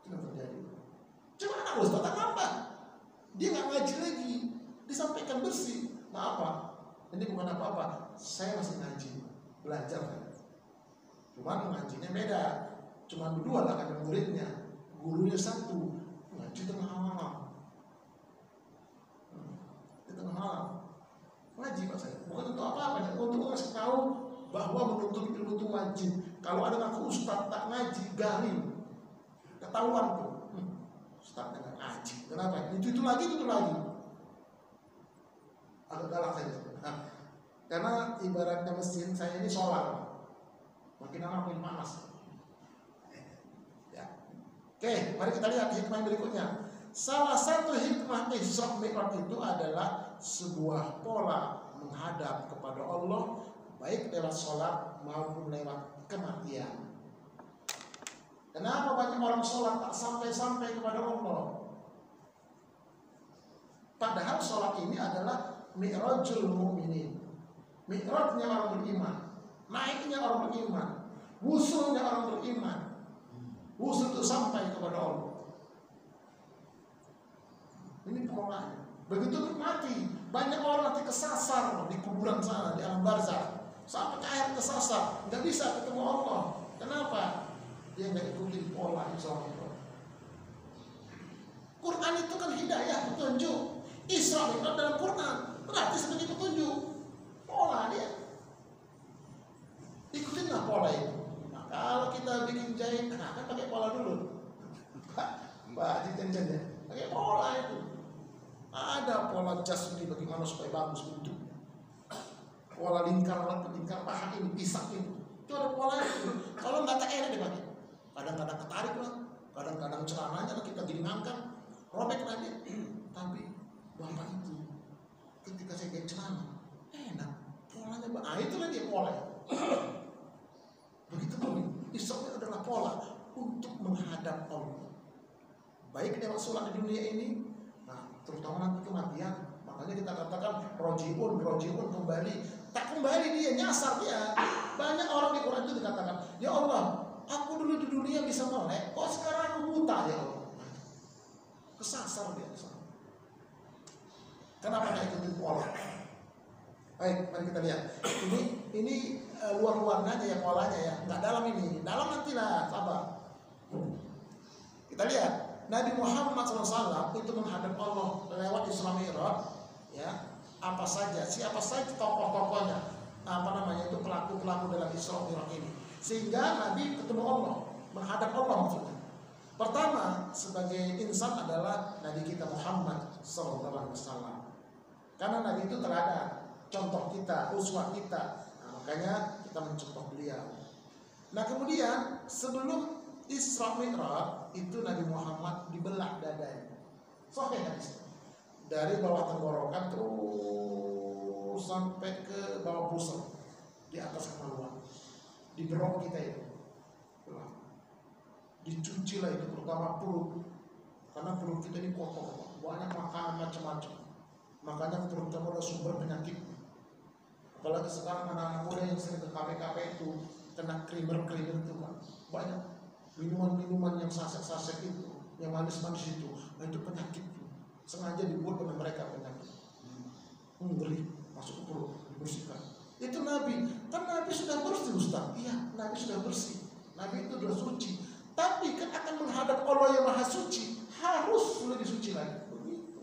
Itu yang terjadi. Cuma anak Ustaz tak nambah. Dia nggak ngaji lagi, disampaikan bersih. Maaf Pak, ini bukan apa-apa. Saya masih ngaji, belajar kan. Cuma ngajinya beda. Cuma berdua lah kan muridnya, gurunya satu, ngaji tengah malam. Tengah malam ngaji Pak saya, bukan untuk apa-apa, untuk ngasih tahu bahwa menuntut ilmu itu wajib. Kalau ada ngaku ustaz tak ngaji, garing, ketahuan tuh. Ustaz dengan ngaji, kenapa? Itu lagi. Agak galak saya. Karena ibaratnya mesin saya ini solar, makin lama makin panas. Ya. Oke, mari kita lihat hikmah berikutnya. Salah satu hikmah Isra Mi'raj itu adalah sebuah pola menghadap kepada Allah, baik lewat sholat maupun lewat kematian. Kenapa banyak orang sholat tak sampai-sampai kepada Allah? Padahal sholat ini adalah mi'rajul mu'minin, mi'rajnya orang beriman, naiknya orang beriman, wusulnya orang beriman. Wusul itu sampai kepada Allah. Ini polanya. Begitu mati, banyak orang nanti kesasar di kuburan sana, di alam barzah, sampai ke akhir kesasar, nggak bisa ketemu Allah. Kenapa? Dia nggak ikutin pola Isra Mi'raj. Quran itu kan hidayah, petunjuk. Isra Mi'raj dalam Quran berarti sebagai petunjuk. Pola dia. Ikutinlah pola itu. Nah, kalau kita bikin jahit, kan pakai pola dulu. Mbak Haji ya, pakai pola itu. Ada pola jasmani bagaimana supaya bagus bentuknya. Pola lingkar paha ini, pisang ini. Itu ada pola itu. Kalau nggak tak enak dipakai. Kadang-kadang ketarik lah, kadang-kadang celananya kita gini ngangkat, robek lagi. Tapi bapak itu ketika saya pakai celana enak, polanya itu lagi pola. Begitu pun Isra adalah menghadap Allah. Baik dia sholat di dunia ini, nah terutama nanti kematian. Makanya kita katakan rojiun kembali. Tak kembali dia, nyasar dia. Banyak orang di Quran itu dikatakan, ya Allah, aku dulu di dunia bisa melek, kok sekarang aku buta ya Allah. Kesasar dia kesasar. Kenapa tidak ikutin pola? Baik, mari kita lihat. Ini luar-luarnya aja ya polanya ya, nggak dalam ini. Dalam nantilah, sabar. Kita lihat Nabi Muhammad SAW itu menghadap Allah lewat Isra Mi'raj, ya. Apa saja, siapa saja tokoh-tokohnya, itu pelaku-pelaku dalam Isra Mi'raj ini, sehingga Nabi ketemu Allah, menghadap Allah maksudnya. Pertama sebagai insan adalah Nabi kita Muhammad SAW, karena Nabi itu teladan, contoh kita, uswah kita. Nah, makanya kita mencontoh beliau. Nah kemudian sebelum Isra Mi'raj itu Nabi Muhammad dibelah dadanya. Sahih hadis. Dari bawah tenggorokan terus sampai ke bawah pusat, di atas kemaluan, diberok kita itu. Dicuci lah itu, terutama perut, karena perut kita ini kotor, banyak makanan macam-macam. Makanya perut kamu ada sumber penyakit. Apalagi sekarang anak-anak muda yang sering ke kafe-kafe itu kena krimer itu kan, banyak minuman-minuman yang saset-saset itu, yang manis-manis itu, nah itu penyakit. Sengaja dibuat oleh mereka penyakit. Ngeri, masuk ke perut, dibersihkan. Itu Nabi, kan Nabi sudah bersih Ustaz. Iya, Nabi sudah bersih. Nabi itu sudah suci. Tapi kan akan menghadap Allah yang Maha Suci, harus sudah disuci lagi. Begitu.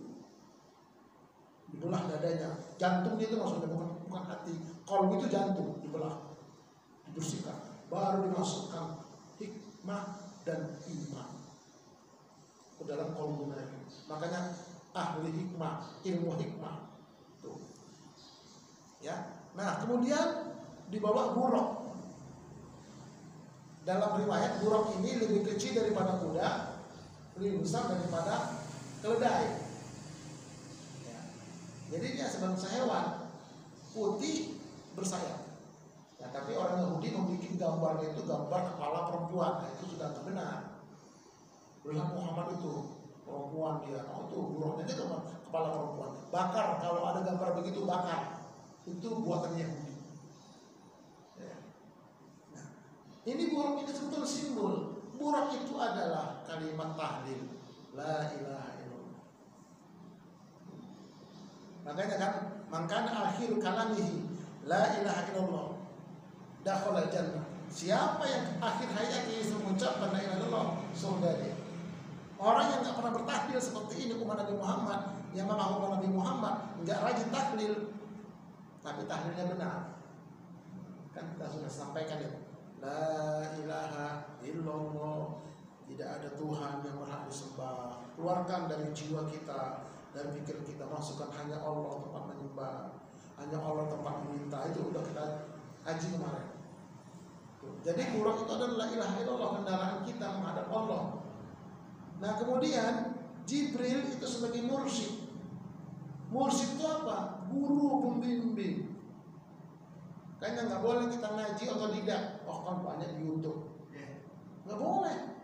Dibelah dadanya, jantungnya itu maksudnya bukan hati. Kalau itu jantung dibelah, dibersihkan, baru dimasukkan hikmah dan iman ke dalam kolbu Nabi. Makanya ahli hikmah, ilmu hikmah. Tuh. Ya. Nah, kemudian dibawa buruk. Dalam riwayat buruk ini lebih kecil daripada kuda, lebih besar daripada keledai. Ya. Jadi dia sebangsa hewan, putih bersayap. Ya, tapi orang Yahudi membuat gambarnya itu gambar kepala perempuan. Nah, itu sudah tak benar. Lihat Muhammad itu perempuan dia, itu buruknya itu kepala perempuan. Bakar, kalau ada gambar begitu bakar. Itu buatan Yahudi. Ini buruk ini sebetulnya simbol. Buruk itu adalah kalimat tahlil, la ilaha illallah. Makanya kan, makanya akhir kalamihi la ilaha illallah dakhala jannah. Siapa yang akhir hayatnya mengucapkan la ilaha illallah, surga dia. Orang yang nggak pernah bertahlil seperti ini umat Nabi Muhammad, yang mengaku Nabi Muhammad nggak rajin tahlil, tapi tahlilnya benar. Kan kita sudah sampaikan ya. La ilaha illallah, tidak ada Tuhan yang berhak disembah. Keluarkan dari jiwa kita, dari pikir kita, masukkan hanya Allah tempat menyembah, hanya Allah tempat meminta. Itu udah kita haji kemarin. Jadi kurang itu adalah la ilaha illallah, kendaraan kita menghadap Allah. Nah kemudian Jibril itu sebagai mursyid. Mursyid itu apa? Guru pembimbing. Kayaknya nggak boleh kita ngaji atau tidak. Oh kan banyak di YouTube. Nggak boleh.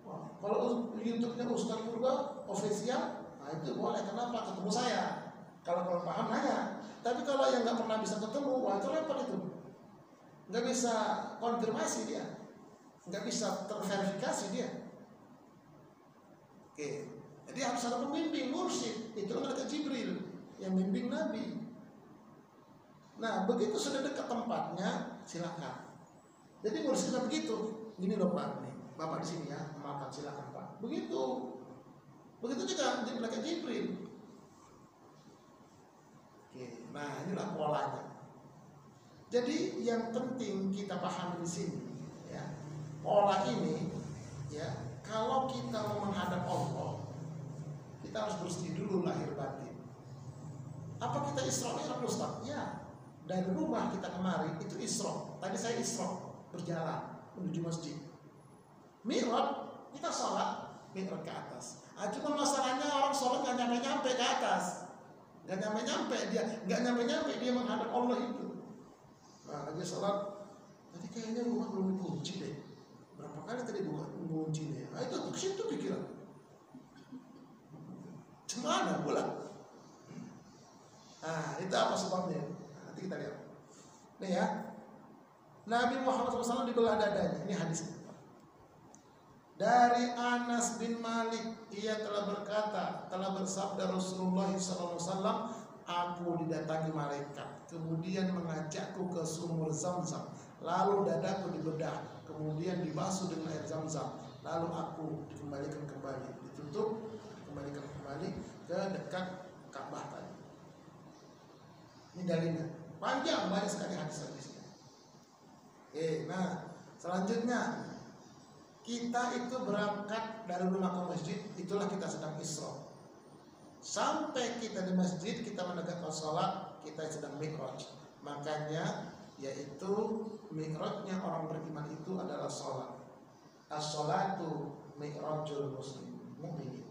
Wah, kalau YouTube-nya Ustaz Purba official, nah itu boleh. Kenapa? Ketemu saya. Kalau paham nanya. Tapi kalau yang nggak pernah bisa ketemu, wah itu repot itu. Nggak bisa konfirmasi dia, nggak bisa terverifikasi dia. Oke. Jadi harus ada pembimbing, mursyid. Itu malaikat Jibril yang membimbing Nabi. Nah, begitu sudah dekat tempatnya, silakan. Jadi mursyidnya begitu. Gini loh Pak, nih, Bapak di sini ya, makan silakan Pak. Begitu juga malaikat Jibril. Oke, nah inilah polanya. Jadi yang penting kita paham di sini, ya, pola ini, ya, kalau kita mau menghadap Allah, kita harus bersih dulu lahir batin. Apa kita Isra Mi'raj Ustaz? Ya. Dari rumah kita kemari itu Isra. Tadi saya Isra berjalan menuju masjid. Mi'raj kita sholat, Mi'raj ke atas. Cuma masalahnya orang sholat nggak nyampe-nyampe ke atas, nggak nyampe-nyampe dia menghadap Allah itu. Nah lagi sholat, tadi kayaknya rumah belum dikunci deh. Berapa kali tadi buka menguncinya? Nah, itu ke situ pikiran. Cemana pula? Nah, itu apa sebabnya? Nah, nanti kita lihat. Nih ya, Nabi Muhammad SAW dibelah dadanya. Ini hadisnya. Dari Anas bin Malik, ia telah berkata, telah bersabda Rasulullah SAW, aku didatangi malaikat, kemudian mengajakku ke sumur Zamzam, lalu dadaku dibedah, kemudian dibasuh dengan air Zamzam, lalu aku dikembalikan kembali, ditutup, dikembalikan kembali ke dekat Ka'bah tadi. Ini dalilnya. Panjang, banyak sekali hadis-hadisnya. Nah, selanjutnya kita itu berangkat dari rumah ke masjid, itulah kita sedang Isra. Sampai kita di masjid, kita menegakkan sholat, kita sedang mi'raj. Makanya yaitu mi'rajnya orang beriman itu adalah sholat. As-sholatu mi'rajul muslim mu'minin.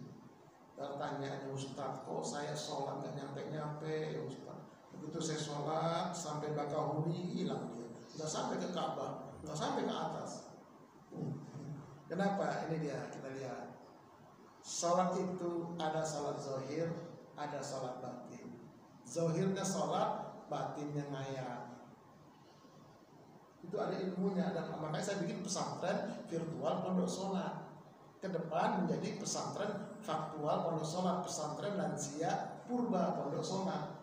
Pertanyaannya, Ustaz, kok saya sholat gak nyampe-nyampe ya Ustaz? Begitu saya sholat sampai Bakahuni hilang dia, nggak sampai ke Ka'bah, nggak sampai ke atas. Kenapa? Ini dia, kita lihat. Salat itu ada salat zahir, ada salat batin. Zahirnya salat, batinnya ngayat. Itu ada ilmunya. Dan makanya saya bikin pesantren virtual pondok sholat. Ke depan menjadi pesantren faktual pondok sholat, pesantren lansia purba pondok sholat.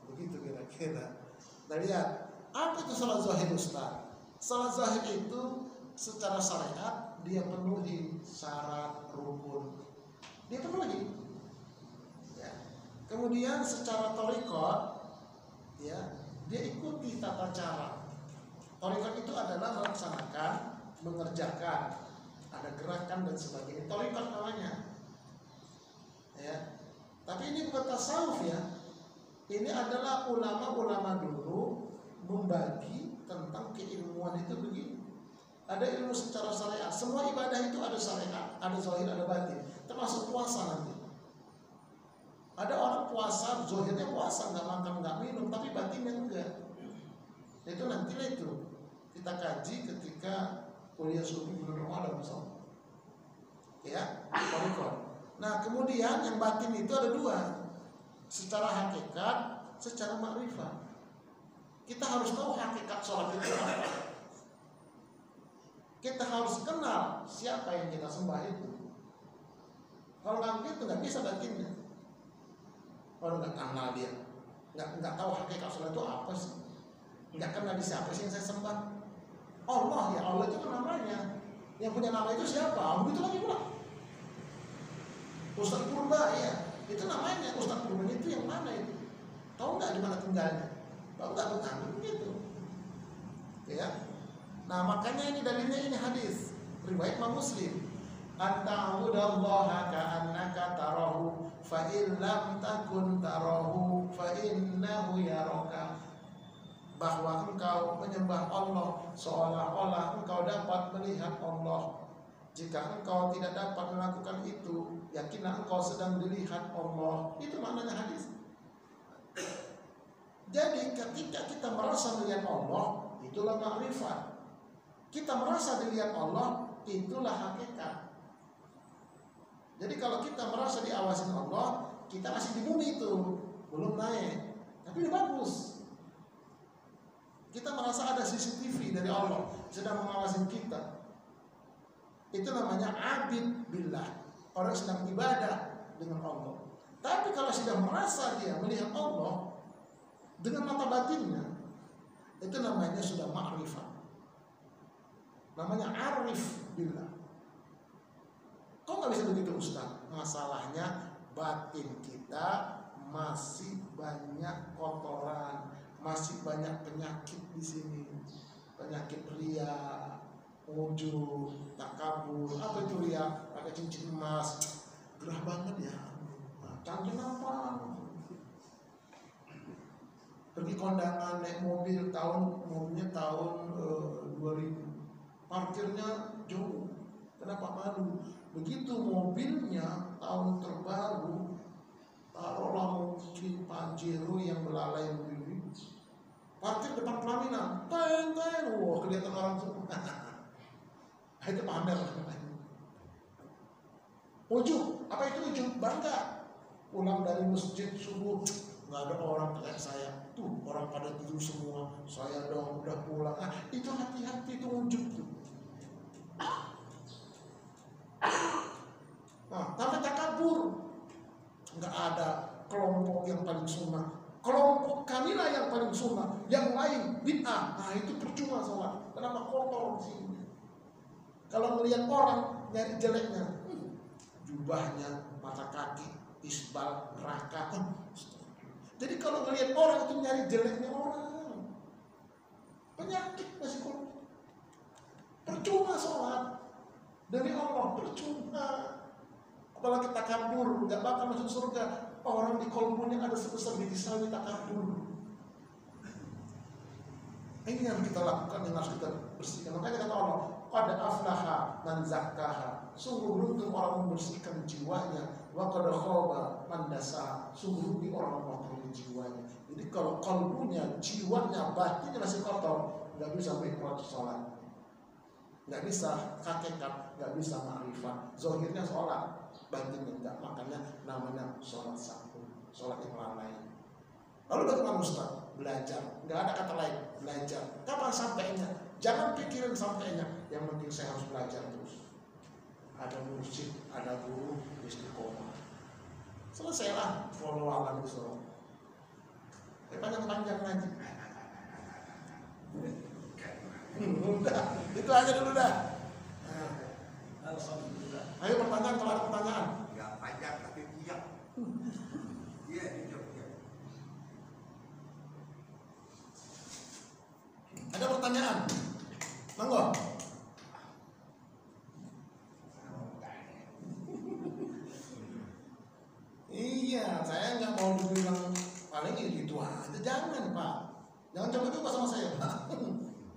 Begitu kira-kira. Kita lihat, apa itu salat zahir Ustaz? Salat zahir itu secara syariat dia penuhi syarat rukun, dia penuhi. Ya. Kemudian secara thariqat, ya, dia ikuti tata cara. Thariqat itu adalah melaksanakan, mengerjakan, ada gerakan dan sebagainya. Thariqat namanya. Ya. Tapi ini bukan tasawuf ya. Ini adalah ulama-ulama dulu membagi tentang keilmuan itu begini. Ada ilmu secara syariat. Semua ibadah itu ada syariat, ada zahir, ada batin. Termasuk puasa nanti. Ada orang puasa, zahirnya puasa, nggak makan, nggak minum, tapi batinnya enggak. Itu nanti itu kita kaji ketika kuliah subuh bulan Ramadan misalnya. Ya, nah kemudian yang batin itu ada dua, secara hakikat, secara makrifat. Kita harus tahu hakikat sholat itu apa. Kita harus kenal siapa yang kita sembah itu. Kalau nggak begitu nggak bisa batinnya. Kalau nggak kenal dia, nggak tahu hakikat sholat itu apa sih, nggak kenal di siapa sih yang saya sembah. Allah, ya Allah itu kan namanya. Yang punya nama itu siapa? Begitu lagi pula. Ustaz Purba ya, itu namanya. Ustaz Purba itu yang mana itu? Tahu nggak di mana tinggalnya? Tahu nggak bukan begitu? Ya. Nah makanya ini dalilnya, ini hadis riwayat Imam Muslim. Anta'budallaha ka'annaka tarahu fa in lam takun tarahu fa innahu yaraka. Bahwa engkau menyembah Allah seolah-olah engkau dapat melihat Allah. Jika engkau tidak dapat melakukan itu, yakinlah engkau sedang dilihat Allah. Itu maknanya hadis. Jadi ketika kita merasa melihat Allah, itulah makrifat. Kita merasa dilihat Allah, itulah hakikat. Jadi kalau kita merasa diawasin Allah, kita masih di bumi itu, belum naik, tapi udah bagus. Kita merasa ada CCTV dari Allah sedang mengawasin kita. Itu namanya abid billah, orang sedang ibadah dengan Allah. Tapi kalau sudah merasa dia melihat Allah dengan mata batinnya, itu namanya sudah ma'rifah. Namanya arif billah. Kok nggak bisa begitu Ustaz? Masalahnya batin kita masih banyak kotoran, masih banyak penyakit di sini, penyakit ria, ujub, takabur. Apa itu ria? Pakai cincin emas, gerah banget ya. Cantik apa? Pergi kondangan naik mobil, mobilnya tahun 2000. Parkirnya jauh. Kenapa malu? Begitu mobilnya tahun terbaru, taruhlah mungkin Pajero yang belalai begini, parkir depan pelaminan, wah kelihatan orang semua. Itu pamer. Ujub, apa itu ujub? Bangga. Pulang dari masjid subuh, nggak ada orang kayak saya. Tuh orang pada tidur semua, saya dong udah pulang. Itu hati-hati, itu ujub tuh. Tambah takabur. Nggak ada kelompok yang paling sunnah. Kelompok kamilah yang paling sunnah, yang lain bid'ah. Itu percuma sholat. Kenapa kotor di sini? Kalau melihat orang nyari jeleknya, jubahnya, mata kaki, isbal, neraka. Jadi kalau melihat orang itu nyari jeleknya orang, penyakit masih kotor. Percuma sholat demi Allah, percuma. Kalau kita kabur, nggak bakal masuk surga. Orang di kolbunya ada sebesar biji sawi tak kabur. Ini yang kita lakukan, yang harus kita bersihkan. Makanya kata Allah, qad aflaha man zakkaha. Sungguh beruntung orang membersihkan jiwanya. Wa qad khaba man dasaha. Sungguh rugi orang mengotori jiwanya. Jadi kalau kolbunya, jiwanya, batinnya masih kotor, nggak bisa berikrar sholat, nggak bisa hakikat, nggak bisa ma'rifat. Zahirnya sholat, batinnya enggak. Makanya namanya sholat satu, sholat yang lalai. Lalu bagaimana Ustaz? Belajar, nggak ada kata lain, belajar. Kapan sampainya? Jangan pikirin sampainya. Yang penting saya harus belajar terus. Ada mursyid, ada guru, istiqomah. Selesailah follow alam Islam. Panjang-panjang lagi. Udah, itu aja dulu dah. Alhamdulillah. Ayo pertanyaan, kalau ada pertanyaan. Enggak panjang tapi bijak. Iya, bijak. Ada pertanyaan? Monggo. Iya, saya nggak mau dibilang paling gitu aja. Jangan Pak, jangan coba-coba sama saya Pak.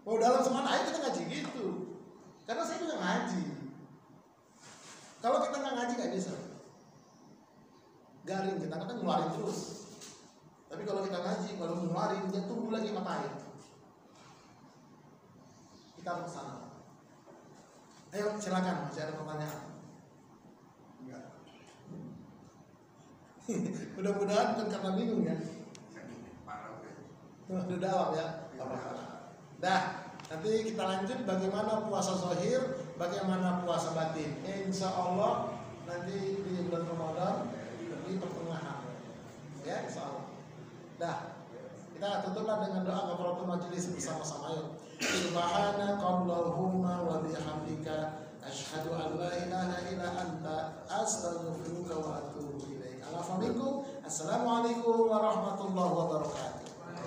Mau dalam semangat ayo kita ngaji gitu. Karena saya juga ngaji. Kalau kita nggak ngaji nggak bisa. Garing kita kadang ngeluarin terus. Tapi kalau kita ngaji, kalau ngeluarin dia tumbuh lagi mata air. Kita harus kesana. Ayo silakan, masih ada pertanyaan. Enggak. Mudah-mudahan bukan karena bingung ya. Parah udah. Udah dalam ya. Dah, nanti kita lanjut bagaimana puasa zahir, bagaimana puasa batin. Insya Allah nanti di bulan Ramadan di pertengahan. Ya, insya Allah. Dah, kita tutuplah dengan doa kafaratul majelis bersama-sama yuk. Subhanakallahumma wa bihamdika asyhadu an la ilaha illa anta astaghfiruka wa atubu ilaik. Assalamualaikum warahmatullahi wabarakatuh.